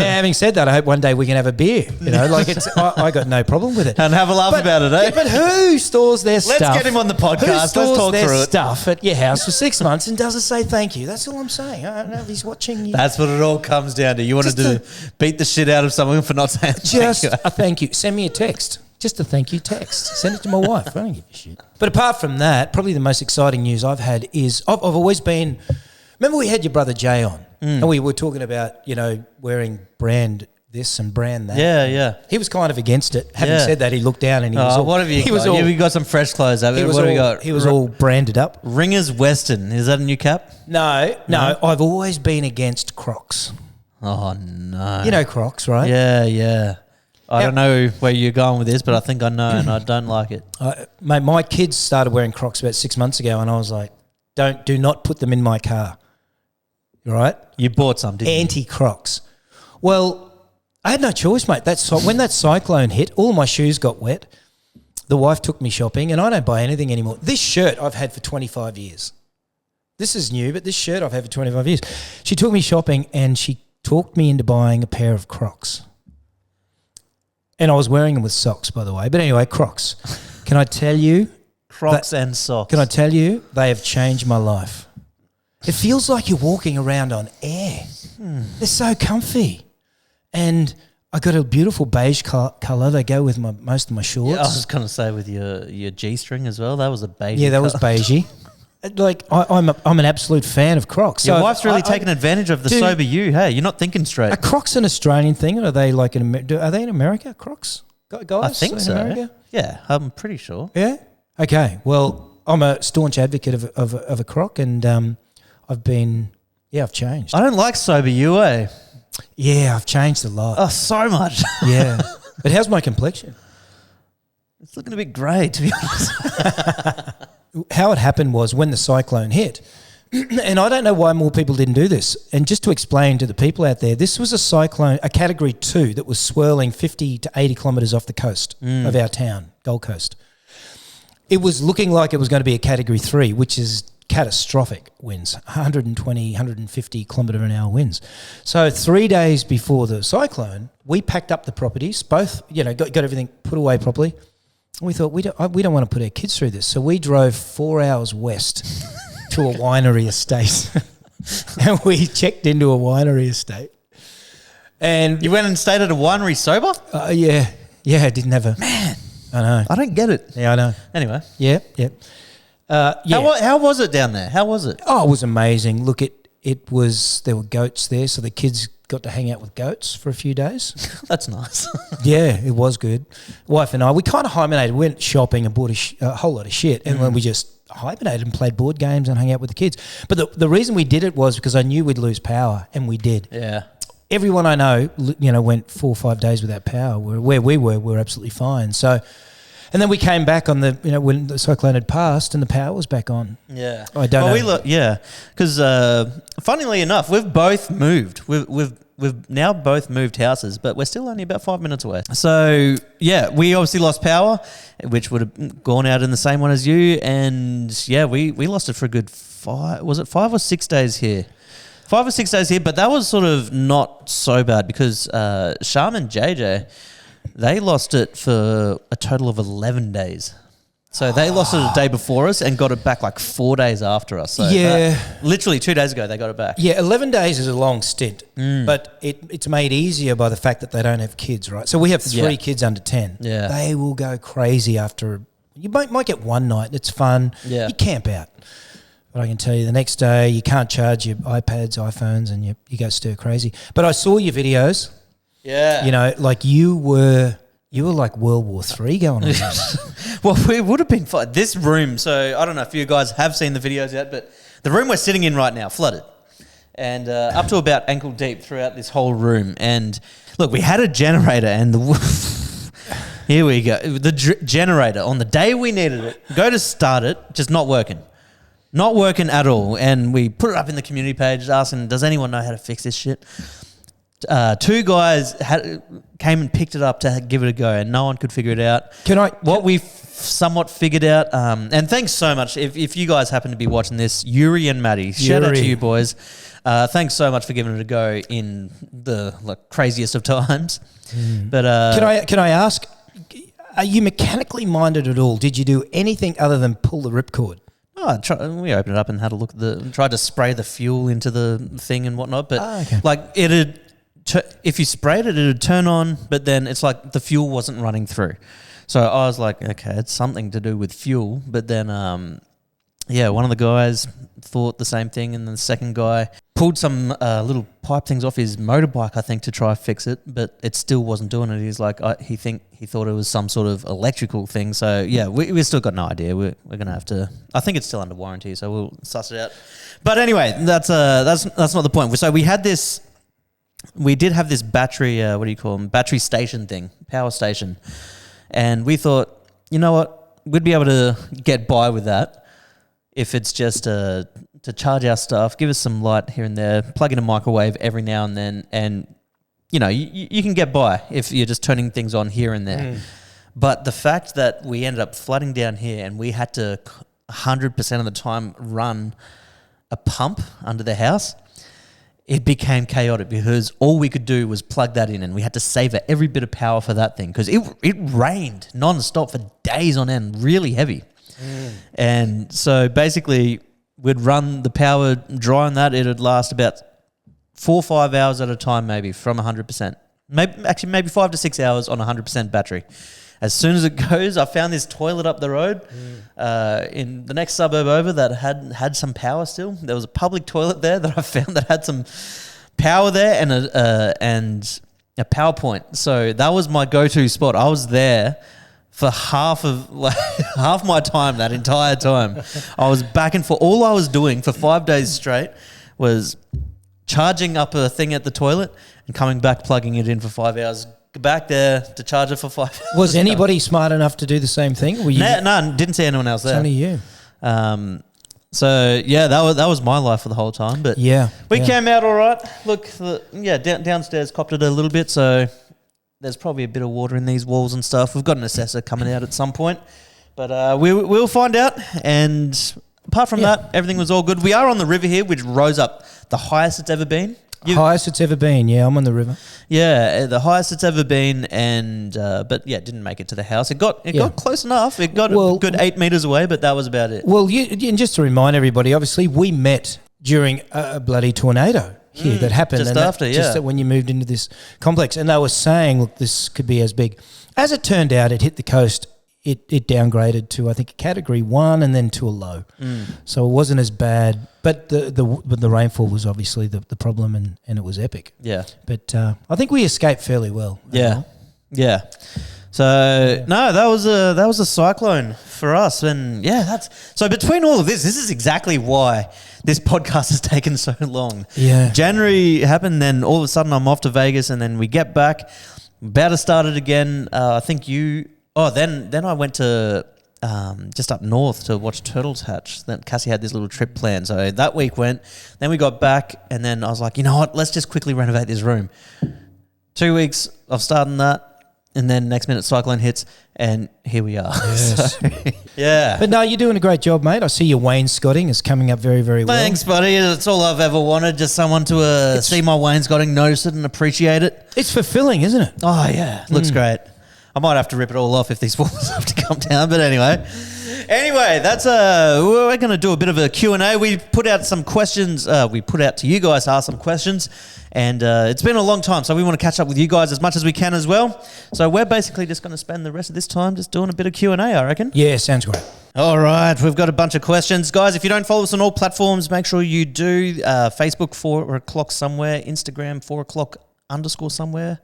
A: having said that, I hope one day we can have a beer. You know, like I got no problem with it.
B: And have a laugh about it, eh?
A: Yeah, but who stores their stuff?
B: Let's get him on the podcast. Let's talk
A: their
B: through it.
A: Stuff at your house for 6 months and doesn't say thank you. That's all I'm saying. I don't know if he's watching you.
B: That's what it all comes down to. You wanted to beat the shit out of someone for not saying
A: just
B: thank you.
A: a thank you. Send me a text. Just a thank you text. Send it to my wife. I don't give a shit. But apart from that, probably the most exciting news I've had is I've always been. Remember we had your brother Jay on, and we were talking about, you know, wearing brand this and brand that.
B: Yeah, yeah.
A: He was kind of against it. Having said that, he looked down and he was all,
B: what have you got? You got some fresh clothes. What have you got?
A: He was all branded up.
B: Ringers Western. Is that a new cap?
A: No. I've always been against Crocs.
B: Oh, no.
A: You know Crocs, right?
B: Yeah. I don't know where you're going with this, but I think I know, and I don't like it.
A: Mate, my kids started wearing Crocs about 6 months ago, and I was like, do not put them in my car. Right?
B: You bought some, didn't you?
A: Anti-Crocs. Well, I had no choice, mate. When that cyclone hit, all my shoes got wet. The wife took me shopping, and I don't buy anything anymore. This shirt I've had for 25 years. This is new, but this shirt I've had for 25 years. She took me shopping, and she talked me into buying a pair of Crocs. And I was wearing them with socks, by the way. But anyway, Crocs. Can I tell you?
B: Crocs and socks.
A: Can I tell you? They have changed my life. It feels like you're walking around on air. They're so comfy. And I got a beautiful beige colour. They go with most of my shorts.
B: Yeah, I was going to say with your G-string as well. That was a beige.
A: Yeah, that was beigey. Like I'm an absolute fan of Crocs.
B: Your wife's really taken advantage of the sober you. Hey, you're not thinking straight.
A: Are Crocs an Australian thing, or are they like are they in America? Crocs, guys.
B: I think
A: in
B: so.
A: America?
B: Yeah, I'm pretty sure.
A: Yeah. Okay. Well, I'm a staunch advocate of a Croc, and I've changed.
B: I don't like sober you, eh?
A: Yeah, I've changed a lot.
B: Oh, so much.
A: Yeah. But how's my complexion?
B: It's looking a bit grey, to be honest.
A: How it happened was when the cyclone hit, and I don't know why more people didn't do this, and just to explain to the people out there, this was a cyclone, a Category 2 that was swirling 50 to 80 kilometres off the coast of our town, Gold Coast. It was looking like it was going to be a Category 3, which is catastrophic winds, 120, 150 kilometre an hour winds. So 3 days before the cyclone, we packed up the properties, both, got everything put away properly. We thought we don't want to put our kids through this, so we drove 4 hours west to a winery estate, and we checked into a winery estate. And
B: you went and stayed at a winery sober?
A: Yeah, I didn't have a
B: man.
A: I know.
B: I don't get it.
A: Yeah, I know.
B: Anyway,
A: yeah.
B: How was it down there? How was it?
A: Oh, it was amazing. Look, it was. There were goats there, so the kids got to hang out with goats for a few days.
B: That's nice.
A: Yeah, it was good. Wife and I, we kind of hibernated, went shopping and bought a whole lot of shit, and then we just hibernated and played board games and hung out with the kids. But the reason we did it was because I knew we'd lose power, and we did.
B: Yeah.
A: Everyone I know, went 4 or 5 days without power. Where we were absolutely fine. So, and then we came back on when the cyclone had passed and the power was back on.
B: Yeah.
A: I don't know.
B: Because funnily enough, we've both moved. We've now both moved houses, but we're still only about 5 minutes away. So, yeah, we obviously lost power, which would have gone out in the same one as you. And, yeah, we lost it for a good 5 or 6 days here? 5 or 6 days here, but that was sort of not so bad because Sham and JJ, they lost it for a total of 11 days. So they lost it a day before us and got it back like 4 days after us. So literally 2 days ago they got it back.
A: Yeah, 11 days is a long stint, but it's made easier by the fact that they don't have kids, right? So we have 3 kids under 10.
B: Yeah.
A: They will go crazy after. You might get one night. It's fun. Yeah. You camp out. But I can tell you the next day you can't charge your iPads, iPhones, and you go stir crazy. But I saw your videos.
B: Yeah.
A: Like you were like World War III going on.
B: Well, we would have been fine. This room, so I don't know if you guys have seen the videos yet, but the room we're sitting in right now, flooded. And up to about ankle deep throughout this whole room. And look, we had a generator and here we go. The generator, on the day we needed it, go to start it, just not working. Not working at all. And we put it up in the community page asking, does anyone know how to fix this shit? 2 guys came and picked it up to give it a go, and no one could figure it out. We somewhat figured out. And thanks so much. If you guys happen to be watching this, Yuri and Maddie, shout out to you boys. Thanks so much for giving it a go in the craziest of times. But
A: can I ask, are you mechanically minded at all? Did you do anything other than pull the ripcord?
B: We opened it up and had a look at tried to spray the fuel into the thing and whatnot, but if you sprayed it, it'd turn on, but then it's like the fuel wasn't running through. So I was like, okay, it's something to do with fuel. But then, one of the guys thought the same thing, and then the second guy pulled some little pipe things off his motorbike, I think, to try fix it, but it still wasn't doing it. He's like, he thought it was some sort of electrical thing. So yeah, we still got no idea. We're gonna have to. I think it's still under warranty, so we'll suss it out. But anyway, that's not the point. So we did have this battery. What do you call them? Battery station thing, power station, and we thought, you know what, we'd be able to get by with that if it's just to charge our stuff, give us some light here and there, plug in a microwave every now and then, and you can get by if you're just turning things on here and there. But the fact that we ended up flooding down here and we had to 100% of the time run a pump under the house, it became chaotic because all we could do was plug that in, and we had to savor every bit of power for that thing because it rained non-stop for days on end, really heavy. And so basically we'd run the power dry on that. It would last about 4 or 5 hours at a time, maybe from 100%. Maybe 5 to 6 hours on 100% battery. As soon as it goes, I found this toilet up the road in the next suburb over that had some power still. There was a public toilet there that I found that had some power there and a power point. So that was my go-to spot. I was there for half my time, that entire time. I was back and forth. All I was doing for 5 days straight was charging up a thing at the toilet and coming back, plugging it in for 5 hours, back there to charge it for 5 hours.
A: Was anybody smart enough to do the same thing? Were you?
B: No, didn't see anyone else there.
A: It's only you.
B: So yeah, that was my life for the whole time. But we came out all right. Look, downstairs copped it a little bit, so there's probably a bit of water in these walls and stuff. We've got an assessor coming out at some point, but we'll find out. And apart from that, everything was all good. We are on the river here, which rose up the highest it's ever been.
A: Highest it's ever been, yeah. I'm on the river.
B: Yeah, the highest it's ever been, and but yeah, it didn't make it to the house. It got close enough. It got a good 8 meters away, but that was about it.
A: Well, and just to remind everybody, obviously we met during a bloody tornado here that happened just when you moved into this complex, and they were saying, look, this could be as big. As it turned out, it hit the coast. It downgraded to, I think, a category 1 and then to a low. So it wasn't as bad, but the rainfall was obviously the problem, and it was epic. Yeah. But I think we escaped fairly well.
B: Yeah. Yeah. So no, that was a cyclone for us, and so between all of this is exactly why this podcast has taken so long.
A: Yeah.
B: January happened, then all of a sudden I'm off to Vegas, and then we get back, about to start it again. I think you. Oh, then I went to just up north to watch turtles hatch. Then Cassie had this little trip planned. So that week went. Then we got back, and then I was like, you know what? Let's just quickly renovate this room. 2 weeks of starting that, and then next minute cyclone hits, and here we are.
A: Yes.
B: So, yeah.
A: But no, you're doing a great job, mate. I see your wainscoting is coming up very, very well.
B: Thanks, buddy. It's all I've ever wanted. Just someone to see my wainscoting, notice it, and appreciate it.
A: It's fulfilling, isn't it?
B: Oh, yeah. Looks great. I might have to rip it all off if these walls have to come down, but anyway, that's we're going to do a bit of a Q&A. We put out some questions. We put out to you guys to ask some questions, and it's been a long time, so we want to catch up with you guys as much as we can as well. So we're basically just going to spend the rest of this time just doing a bit of Q&A, I reckon.
A: Yeah, sounds great.
B: All right, we've got a bunch of questions. Guys, if you don't follow us on all platforms, make sure you do. Facebook, 4 o'clock somewhere. Instagram, 4 o'clock _ somewhere.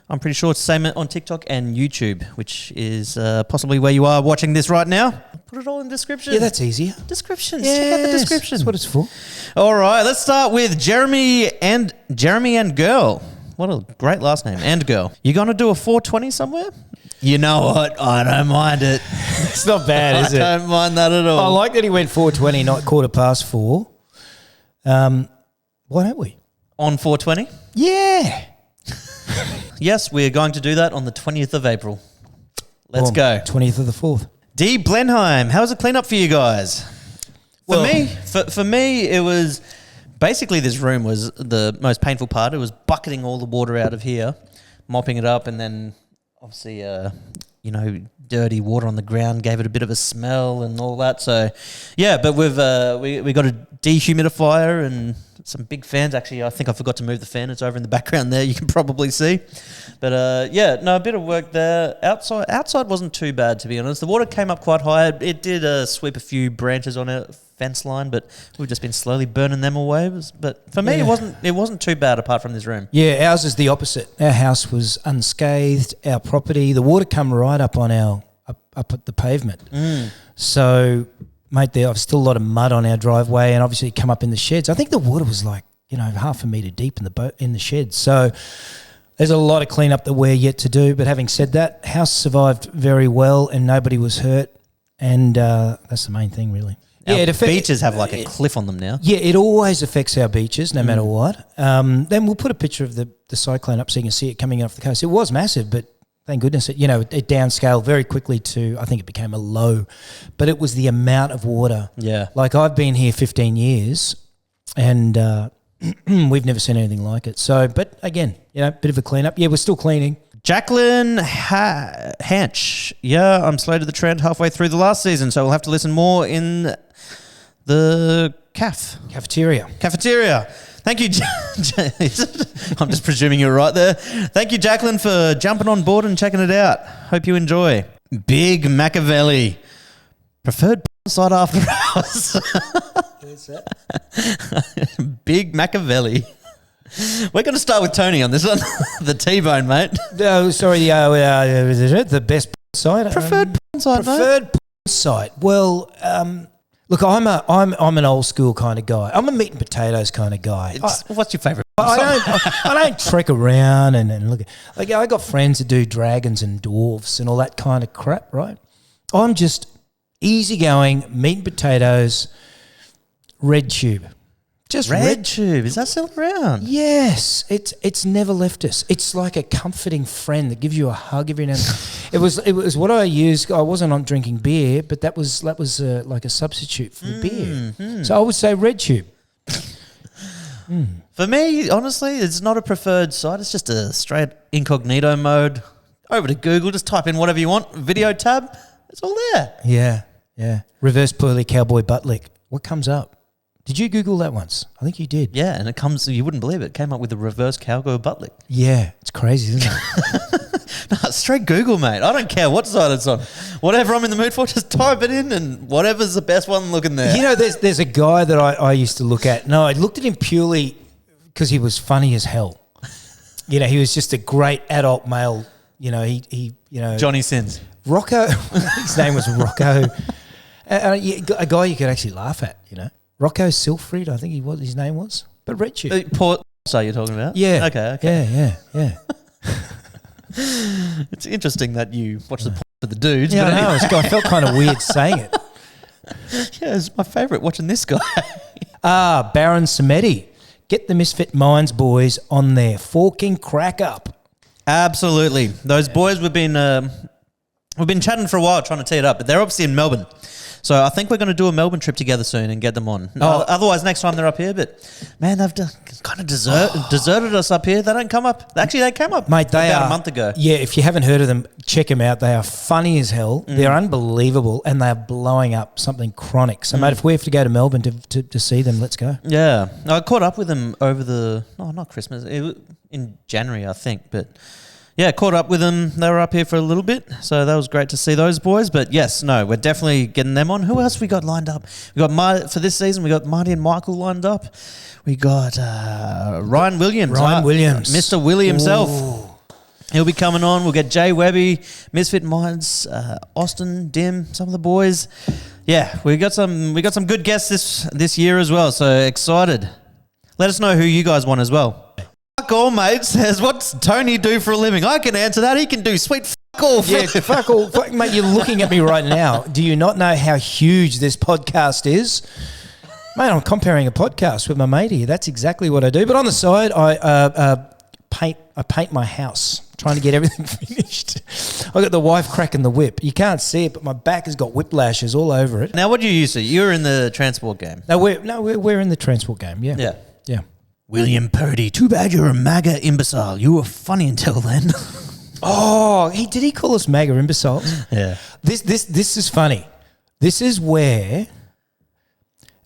B: I'm pretty sure it's the same on TikTok and YouTube, which is possibly where you are watching this right now. Put it all in the description.
A: Yeah, that's easier.
B: Descriptions. Check out the description.
A: That's what it's for.
B: All right, let's start with Jeremy and Girl. What a great last name. And Girl. You going to do a 420 somewhere? You know what? I don't mind it.
A: It's not bad, is it?
B: I don't mind that at all.
A: I like that he went 4:20, not 4:15. Why don't we?
B: On 4:20?
A: Yeah.
B: Yes, we are going to do that on the 20th of April. Let's go.
A: 20th of the 4th.
B: D. Blenheim, how was the cleanup for you guys? For me, it was basically this room was the most painful part. It was bucketing all the water out of here, mopping it up, and then obviously, dirty water on the ground gave it a bit of a smell and all that. So, yeah, but we've we got a dehumidifier and some big fans. Actually, I think I forgot to move the fan. It's over in the background there. You can probably see. But, a bit of work there. Outside wasn't too bad, to be honest. The water came up quite high. It did sweep a few branches on our fence line, but we've just been slowly burning them away. But for me, it wasn't too bad apart from this room.
A: Yeah, ours is the opposite. Our house was unscathed. Our property, the water come right up on up at the pavement. So, mate, there's still a lot of mud on our driveway, and obviously it come up in the sheds. I think the water was like, half a metre deep in the sheds. So there's a lot of cleanup that we're yet to do. But having said that, house survived very well and nobody was hurt, and that's the main thing, really.
B: Our beaches have like a cliff on them now.
A: Yeah, it always affects our beaches, no matter what. Then we'll put a picture of the cyclone up so you can see it coming off the coast. It was massive, but thank goodness it downscaled very quickly to, I think it became a low. But it was the amount of water.
B: Yeah.
A: Like, I've been here 15 years and we've never seen anything like it. So, but again, bit of a cleanup. Yeah, we're still cleaning.
B: Jacqueline Hanch. Yeah, I'm slow to the trend halfway through the last season, so we'll have to listen more in the cafeteria. Thank you. I'm just presuming you're right there. Thank you, Jacqueline, for jumping on board and checking it out. Hope you enjoy. Big Machiavelli. Preferred side after hours.
A: What's that?
B: Big Machiavelli. We're going to start with Tony on this one. The T-bone, mate.
A: Oh, sorry. The best site.
B: Preferred site,
A: Preferred site. Well, look, I'm an old school kind of guy. I'm a meat and potatoes kind of guy.
B: What's your favourite?
A: I don't trek around and look. Like, I got friends that do dragons and dwarves and all that kind of crap, right? I'm just easygoing meat and potatoes, red tube. Just
B: red tube. Is that still around?
A: Yes, it's never left us. It's like a comforting friend that gives you a hug every now and then. It was what I used. I wasn't on drinking beer, but that was like a substitute for the beer. So I would say red tube.
B: For me, honestly, it's not a preferred site. It's just a straight incognito mode. Over to Google, just type in whatever you want. Video tab, it's all there.
A: Yeah. Reverse pearly cowboy butt lick. What comes up? Did you Google that once? I think you did.
B: Yeah, and it comes, you wouldn't believe it, came up with a reverse cowboy butt lick.
A: Yeah, it's crazy, isn't it?
B: No, straight Google, mate. I don't care what site it's on. Whatever I'm in the mood for, just type it in and whatever's the best one looking there.
A: There's a guy that I used to look at. No, I looked at him purely because he was funny as hell. He was just a great adult male. He
B: Johnny Sins.
A: Rocco, his name was Rocco. A guy you could actually laugh at, Rocco Silfried, I think his name was. But red tube.
B: Port you're talking about?
A: Yeah.
B: Okay.
A: Yeah.
B: It's interesting that you watch the for the dudes.
A: Yeah,
B: but
A: I know. I felt kind of weird saying it.
B: Yeah, it's my favourite watching this guy.
A: Baron Samedi. Get the Misfit Minds boys on their forking crack up.
B: Absolutely. Those boys, we've been chatting for a while trying to tee it up, but they're obviously in Melbourne. So I think we're going to do a Melbourne trip together soon and get them on. Otherwise, next time they're up here. But, man, they've kind of deserted us up here. They don't come up. Actually, they came up,
A: mate, about
B: a month ago.
A: Yeah, if you haven't heard of them, check them out. They are funny as hell. They're unbelievable, and they're blowing up something chronic. So, mate, if we have to go to Melbourne to see them, let's go.
B: Yeah. I caught up with them over not Christmas, in January, I think, but... Yeah, caught up with them. They were up here for a little bit, so that was great to see those boys. But yes, no, we're definitely getting them on. Who else we got lined up? We got for this season. We got Marty and Michael lined up. We got Ryan Williams. Mr. Willie himself. Ooh. He'll be coming on. We'll get Jay Webby, Misfit Minds, Austin, Dim, some of the boys. Yeah, we got some good guests this year as well. So excited. Let us know who you guys want as well. Fuck all, mate, says, what's Tony do for a living? I can answer that. He can do sweet fuck all.
A: Yeah, fuck all. Mate, you're looking at me right now. Do you not know how huge this podcast is? Mate, I'm comparing a podcast with my mate here. That's exactly what I do. But on the side, I paint my house. trying to get everything finished. I got the wife cracking the whip. You can't see it, but my back has got whiplashes all over it.
B: Now, what do you used to? You were in the transport game.
A: We're in the transport game. Yeah. Yeah.
B: William Purdy, too bad you're a MAGA imbecile. You were funny until then.
A: Oh, did he call us MAGA imbeciles?
B: Yeah.
A: This is funny. This is where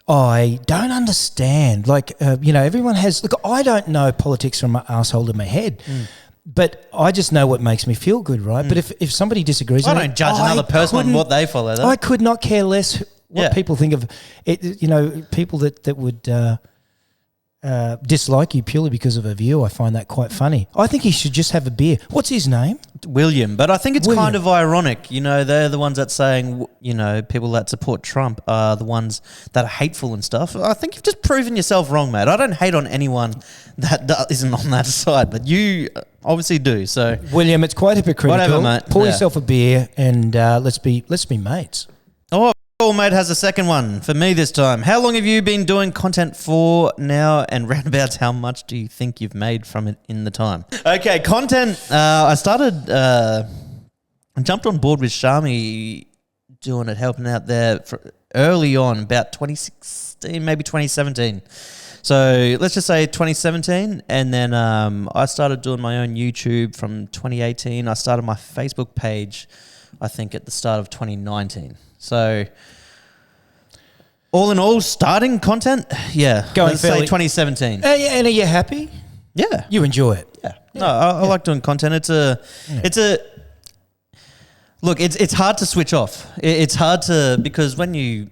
A: I don't understand. Like, everyone has... Look, I don't know politics from my asshole to my head, but I just know what makes me feel good, right? But if somebody disagrees...
B: I don't judge another person on what they follow, though.
A: I could not care less what people think of it. People that would... dislike you purely because of a view. I find that quite funny. I think he should just have a beer. What's his name?
B: William. But I think it's kind of ironic. They're the ones that saying, people that support Trump are the ones that are hateful and stuff. I think you've just proven yourself wrong, mate. I don't hate on anyone that isn't on that side, but you obviously do. So
A: William, it's quite hypocritical.
B: Whatever, mate.
A: Pour yourself a beer and let's be mates.
B: Oh, mate has a second one for me this time. How long have you been doing content for now, and roundabouts how much do you think you've made from it in the time? Okay, content. I jumped on board with Shami doing it, helping out there early on, about 2016, maybe 2017. So let's just say 2017, and then I started doing my own YouTube from 2018. I started my Facebook page, I think, at the start of 2019. So, all in all, starting content, let's say 2017.
A: And are you happy?
B: Yeah,
A: you enjoy it.
B: Yeah, no, I like doing content. It's hard to switch off. It's hard to, because when you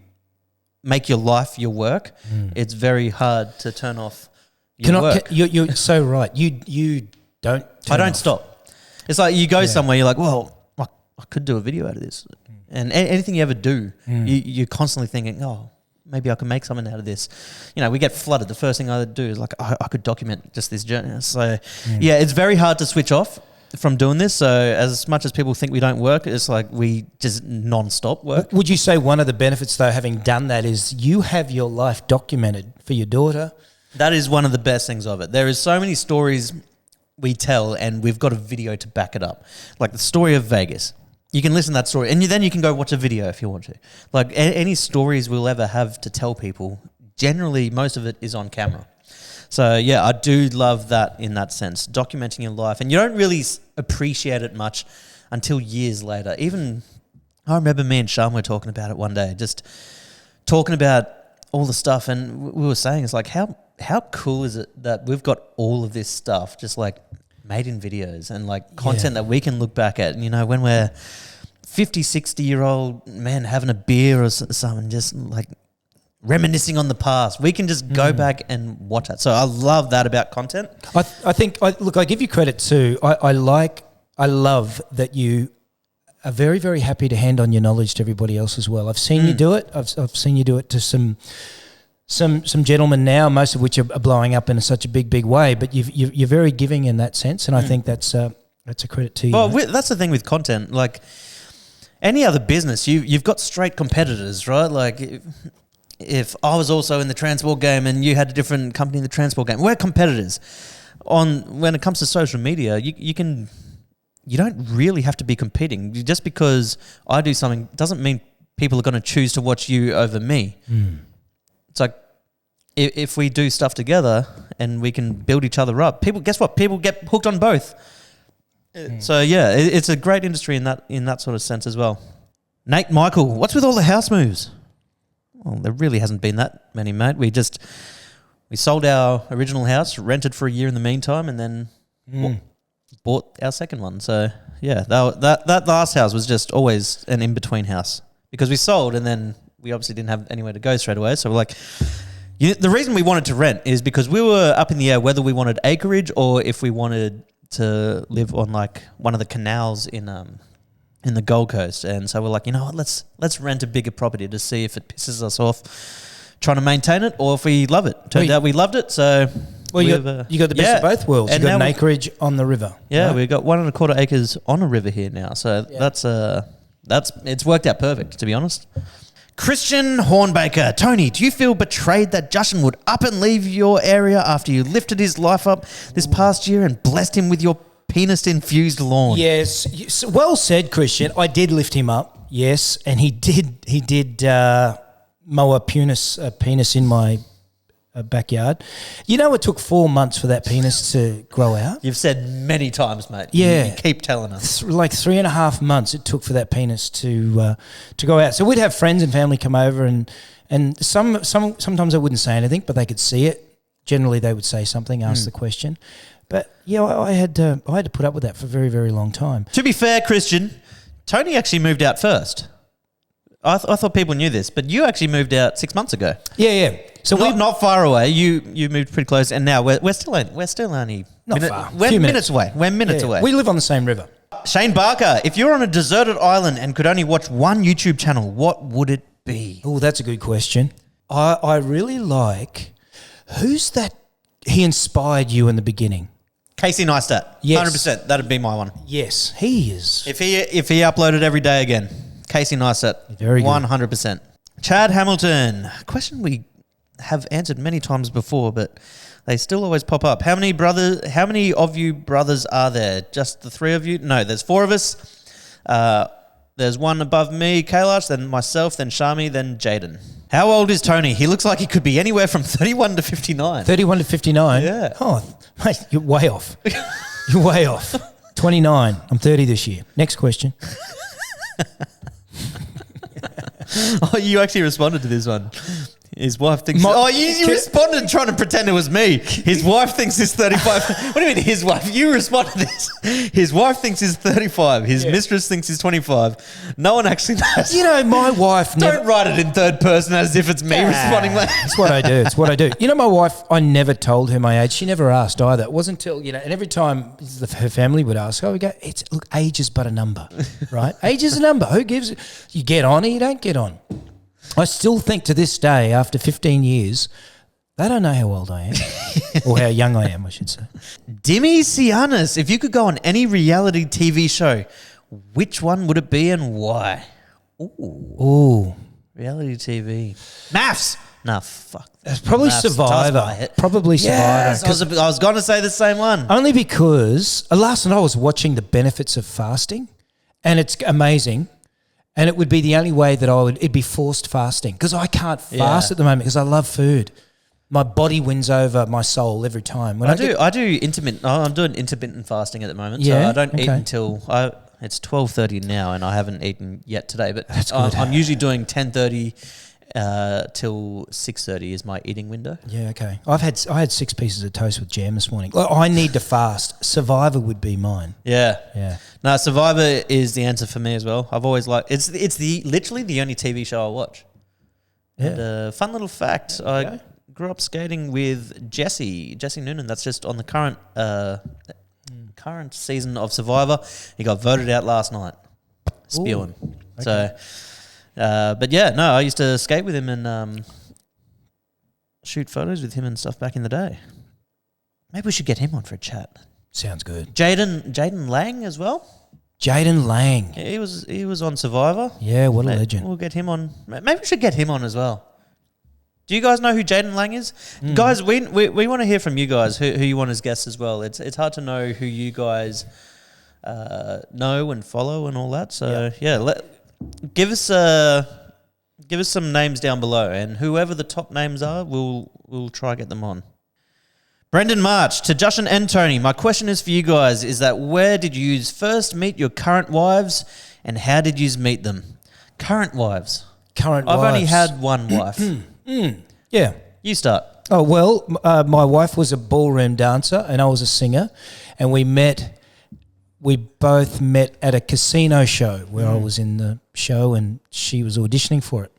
B: make your life your work, it's very hard to turn off your work.
A: You're so right. You don't.
B: I don't stop. It's like you go somewhere, you're like, well, I could do a video out of this. And anything you ever do, you're constantly thinking, oh, maybe I can make something out of this. We get flooded. The first thing I do is like, I could document just this journey. So, it's very hard to switch off from doing this. So as much as people think we don't work, it's like we just non-stop work.
A: Would you say one of the benefits, though, having done that is you have your life documented for your daughter?
B: That is one of the best things of it. There is so many stories we tell, and we've got a video to back it up. Like the story of Vegas. You can listen to that story, and then you can go watch a video if you want to. Like any stories we'll ever have to tell people, generally most of it is on camera. So yeah, I do love that in that sense, documenting your life. And you don't really appreciate it much until years later. Even, I remember me and Sean were talking about it one day, just talking about all the stuff, and we were saying, it's like, how cool is it that we've got all of this stuff just like made in videos and like content that we can look back at, when we're 50, 60-year-old men having a beer or something, just like reminiscing on the past. We can just go back and watch that. So I love that about content.
A: I think, I give you credit too. I love that you are very, very happy to hand on your knowledge to everybody else as well. I've seen you do it. I've seen you do it to some gentlemen now, most of which are blowing up in such a big way. But you're very giving in that sense, and I think that's a credit to you.
B: Well, that's the thing with content. Like any other business, you've got straight competitors, right? Like if I was also in the transport game and you had a different company in the transport game, we're competitors. When it comes to social media, you don't really have to be competing. Just because I do something doesn't mean people are going to choose to watch you over me. It's like if we do stuff together and we can build each other up, guess what? People get hooked on both. So yeah, it's a great industry in that sort of sense as well. Nate Michael, what's with all the house moves? Well, there really hasn't been that many, mate. We sold our original house, rented for a year in the meantime, and then bought our second one. So yeah, that last house was just always an in-between house because we sold and then we obviously didn't have anywhere to go straight away. So we're like, the reason we wanted to rent is because we were up in the air whether we wanted acreage or if we wanted to live on like one of the canals in the Gold Coast. And so we're like, you know what, let's rent a bigger property to see if it pisses us off trying to maintain it or if we love it. Turned out we loved it. So
A: you got the best of both worlds. You got an acreage on the river.
B: Yeah, we've got 1.25 acres on a river here now. So it's worked out perfect, to be honest. Christian Hornbaker. Tony, do you feel betrayed that Jashan would up and leave your area after you lifted his life up this past year and blessed him with your penis-infused lawn.
A: Yes, well said, Christian. I did lift him up, yes, and he did mow a penis in my backyard. You know, it took 4 months for that penis to grow out.
B: You've said many times, mate.
A: Yeah.
B: You keep telling us.
A: Like 3.5 months it took for that penis to go out. So we'd have friends and family come over, and sometimes I wouldn't say anything, but they could see it. Generally, they would say something, ask the question. But yeah, I had to put up with that for a very, very long time.
B: To be fair, Christian, Tony actually moved out first. I thought people knew this, but you actually moved out 6 months ago.
A: Yeah. So
B: we're not far away. You moved pretty close, and now we're still only
A: far.
B: We're minutes away. We're minutes away.
A: We live on the same river.
B: Shane Barker, if you're on a deserted island and could only watch one YouTube channel, what would it be?
A: Oh, that's a good question. I really like, who's that? He inspired you in the beginning.
B: Casey Neistat.
A: Yes.
B: 100%. That'd be my one.
A: Yes, he is.
B: If he uploaded every day again, Casey Neistat.
A: Very good.
B: 100%. Chad Hamilton. Question we have answered many times before, but they still always pop up. How many of you brothers are there? Just the 3 of you? No, there's 4 of us. There's one above me, Kailash, then myself, then Shami, then Jaden. How old is Tony? He looks like he could be anywhere from 31 to 59.
A: 31 to 59?
B: Yeah.
A: Oh, mate, you're way off. You're way off. 29. I'm 30 this year. Next question.
B: Oh, you actually responded to this one. His wife thinks... you responded trying to pretend it was me. His wife thinks he's 35. What do you mean his wife? You responded to this. His wife thinks he's 35. His mistress thinks he's 25. No one actually knows.
A: You know, my wife never...
B: Don't write it in third person as if it's me responding.
A: It's what I do. It's what I do. You know, my wife, I never told her my age. She never asked either. It wasn't until, and every time her family would ask, we go, look, age is but a number, right? Age is a number. Who gives it? You get on or you don't get on. I still think to this day, after 15 years, they don't know how old I am. Or how young I am, I should say.
B: Dimi Sianis, if you could go on any reality TV show, which one would it be and why?
A: Ooh.
B: Reality TV. Maths! No, fuck.
A: It's probably
B: Maths.
A: Survivor. Probably
B: Yes,
A: Survivor.
B: I was going to say the same one.
A: Only because last night I was watching the benefits of fasting, and it's amazing. And it would be the only way that it'd be forced fasting, because I can't fast at the moment because I love food. My body wins over my soul every time.
B: I do intermittent. I'm doing intermittent fasting at the moment, so I don't eat until it's 12:30 now, and I haven't eaten yet today. But I'm usually doing 10:30 till 6:30 is my eating window.
A: Yeah, okay. I had 6 pieces of toast with jam this morning. Like, I need to fast. Survivor would be mine.
B: Yeah. No, Survivor is the answer for me as well. I've always liked it's literally the only TV show I watch. Yeah. And fun little fact, I grew up skating with Jesse Noonan. That's just on the current season of Survivor. He got voted out last night. Spewing. Okay. So but yeah, no, I used to skate with him and shoot photos with him and stuff back in the day. Maybe we should get him on for a chat.
A: Sounds good.
B: Jaden Lang as well.
A: Jaden Lang.
B: Yeah, he was on Survivor.
A: Yeah, what a legend.
B: We'll get him on. Maybe we should get him on as well. Do you guys know who Jaden Lang is? Guys, we want to hear from you guys who you want as guests as well. It's hard to know who you guys know and follow and all that. So give us some names down below, and whoever the top names are, we'll try to get them on. Brendan March to Jashan and Tony. My question is for you guys: is that where did you first meet your current wives, and how did you meet them? Current wives.
A: I've
B: only had one wife.
A: Yeah.
B: You start.
A: Oh, well, my wife was a ballroom dancer and I was a singer, and we both met at a casino show where I was in the show and she was auditioning for it.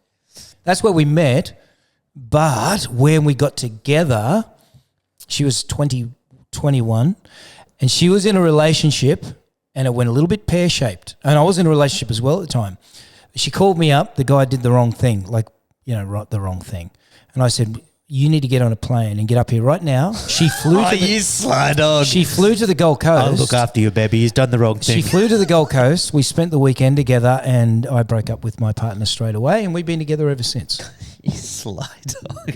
A: That's where we met, but when we got together, she was 21, and she was in a relationship, and it went a little bit pear-shaped, and I was in a relationship as well at the time. She called me up. The guy did the wrong thing, the wrong thing. And I said, you need to get on a plane and get up here right now. She flew to
B: you sly dog.
A: She flew to the Gold Coast.
B: I'll look after you, baby. He's done the wrong thing.
A: She flew to the Gold Coast. We spent the weekend together, and I broke up with my partner straight away, and we've been together ever since.
B: You sly dog.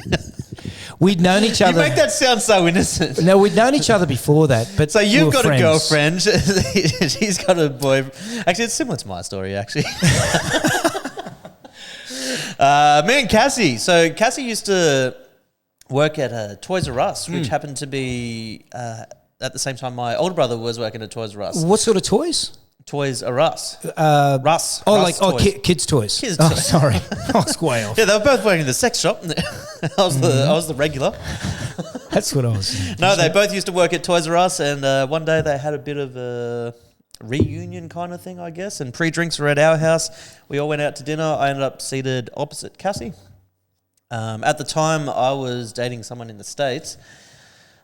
A: We'd known each
B: You
A: other.
B: make that sound so innocent.
A: No, we'd known each other before that. But
B: So
A: we
B: you've
A: were
B: got
A: friends.
B: a girlfriend. She's got a boy. Actually, it's similar to my story, actually. Me and Cassie. So Cassie used to work at Toys R Us, which happened to be at the same time my older brother was working at Toys R Us.
A: What sort of toys?
B: Toys R Us. Russ.
A: Oh,
B: Russ toys.
A: kids' toys.
B: Kids'
A: Oh,
B: toys.
A: sorry. I was way off.
B: Yeah, they were both working in the sex shop. I was the regular.
A: That's what I was.
B: No, they both used to work at Toys R Us, and one day they had a bit of a reunion kind of thing, I guess, and pre-drinks were at our house. We all went out to dinner. I ended up seated opposite Cassie. At the time, I was dating someone in the States,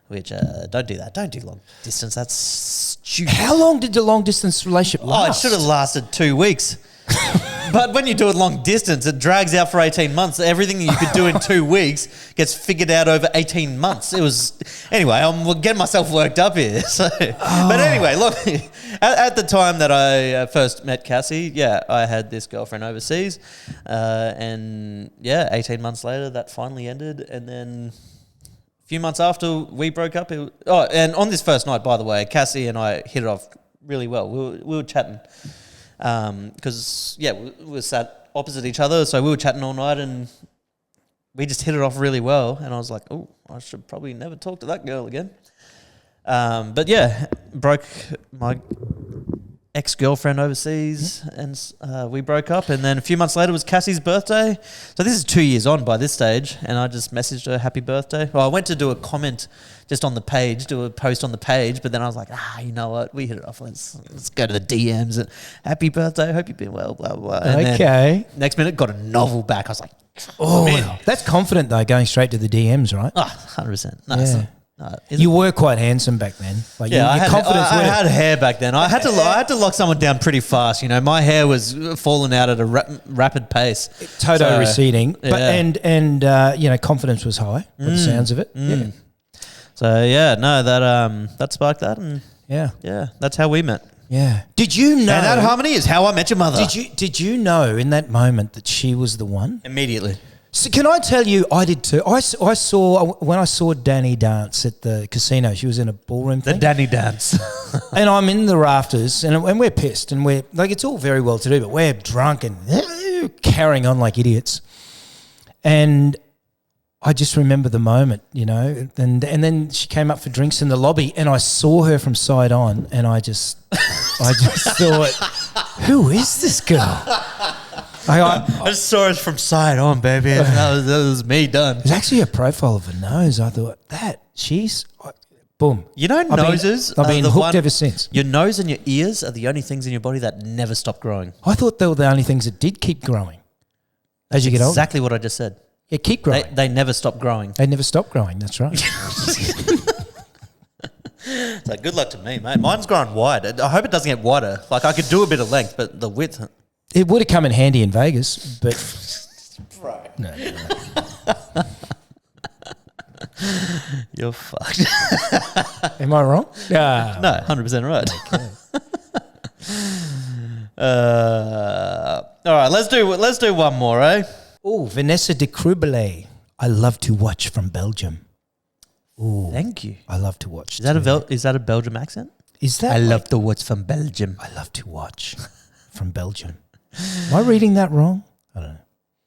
B: which, don't do that. Don't do long distance. That's stupid.
A: How long did the long distance relationship last?
B: Oh, it should have lasted 2 weeks. But when you do it long distance, it drags out for 18 months. Everything you could do in 2 weeks gets figured out over 18 months. It was... Anyway, I'm getting myself worked up here. So, But anyway, look, at the time that I first met Cassie, yeah, I had this girlfriend overseas. And yeah, 18 months later, that finally ended. And then a few months after we broke up... and on this first night, by the way, Cassie and I hit it off really well. We were chatting... because we were sat opposite each other, so we were chatting all night, and we just hit it off really well. And I was like, "Oh, I should probably never talk to that girl again." But yeah, broke my ex-girlfriend overseas, and we broke up. And then a few months later was Cassie's birthday. So this is 2 years on by this stage, and I just messaged her happy birthday. Well, I went to do a comment just on the page, do a post on the page, but then I was like, you know what? We hit it off. Let's go to the DMs. And, happy birthday. Hope you've been well, blah, blah. And
A: Okay.
B: next minute, got a novel back. I was like,
A: Oh,
B: man.
A: that's confident though, going straight to the DMs, right?
B: 100%. No,
A: Yeah.
B: it's not. No,
A: You were quite handsome back then. Like
B: yeah,
A: your
B: I
A: confidence went-
B: had hair back then. I had to lock someone down pretty fast. You know, my hair was falling out at a rapid pace.
A: Toto receding, but
B: yeah.
A: and confidence was high. By the sounds of it. Yeah.
B: So yeah, no, that sparked that, and
A: Yeah.
B: that's how we met.
A: Yeah. Did you know?
B: And that harmony is how I met your mother.
A: Did you know in that moment that she was the one?
B: Immediately.
A: So can I tell you, I did too. I saw when I saw Danny dance at the casino. She was in a ballroom
B: The
A: thing.
B: Danny dance.
A: And I'm in the rafters, and we're pissed, and we're like, it's all very well to do, but we're drunk and carrying on like idiots. And I just remember the moment, and then she came up for drinks in the lobby, and I saw her from side on, and I just thought, who is this girl?
B: I just saw us from side on, baby. That was me done.
A: It was actually a profile of her nose. I thought, boom.
B: You know, noses.
A: I've been
B: are the
A: hooked ever since.
B: Your nose and your ears are the only things in your body that never stop growing.
A: I thought they were the only things that did keep growing as you get older.
B: Exactly what I just said.
A: Yeah, keep growing.
B: They never stop growing.
A: They never stop growing. That's right.
B: So good luck to me, mate. Mine's growing wide. I hope it doesn't get wider. Like I could do a bit of length, but the width.
A: It would have come in handy in Vegas, but
B: Right.
A: no.
B: You're fucked.
A: Am I wrong? Yeah.
B: No, 100% right. All right, let's do one more, eh?
A: Oh, Vanessa de Crubele. I love to watch from Belgium. Oh,
B: Thank you.
A: I love to watch.
B: Is that a Belgium accent?
A: Is that?
B: I love to watch from Belgium.
A: I love to watch from Belgium. Am I reading that wrong? I don't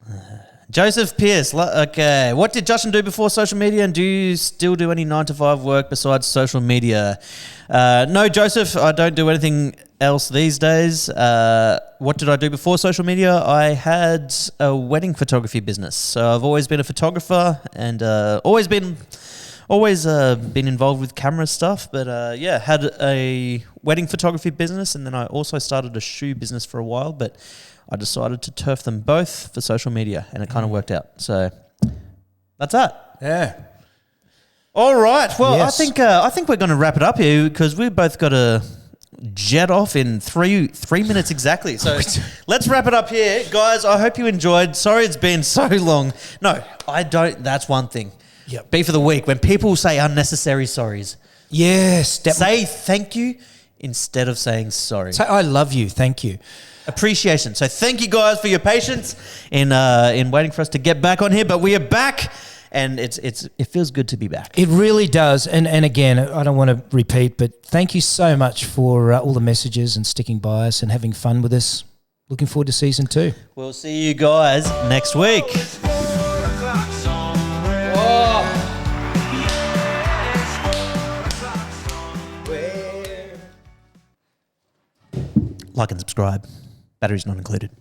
A: know.
B: Joseph Pierce. Okay. What did Jashan do before social media, and do you still do any 9-to-5 work besides social media? No, Joseph, I don't do anything else these days. What did I do before social media? I had a wedding photography business. So I've always been a photographer and always been involved with camera stuff. But had a wedding photography business, and then I also started a shoe business for a while, but I decided to turf them both for social media, and it kind of worked out. So that's that.
A: Yeah.
B: All right. Well,
A: Yes.
B: I think we're going to wrap it up here because we've both got to jet off in three minutes exactly. So let's wrap it up here, guys. I hope you enjoyed. Sorry, it's been so long. No, I don't. That's one thing.
A: Yep.
B: Beef of the week when people say unnecessary sorries.
A: Yes.
B: Say thank you instead of saying sorry.
A: Say, I love you. Thank you.
B: Appreciation. So thank you guys for your patience in waiting for us to get back on here. But we are back, and it feels good to be back.
A: It really does. And again, I don't want to repeat, but thank you so much for all the messages and sticking by us and having fun with us. Looking forward to season 2.
B: We'll see you guys next week. Like and subscribe. Batteries not included.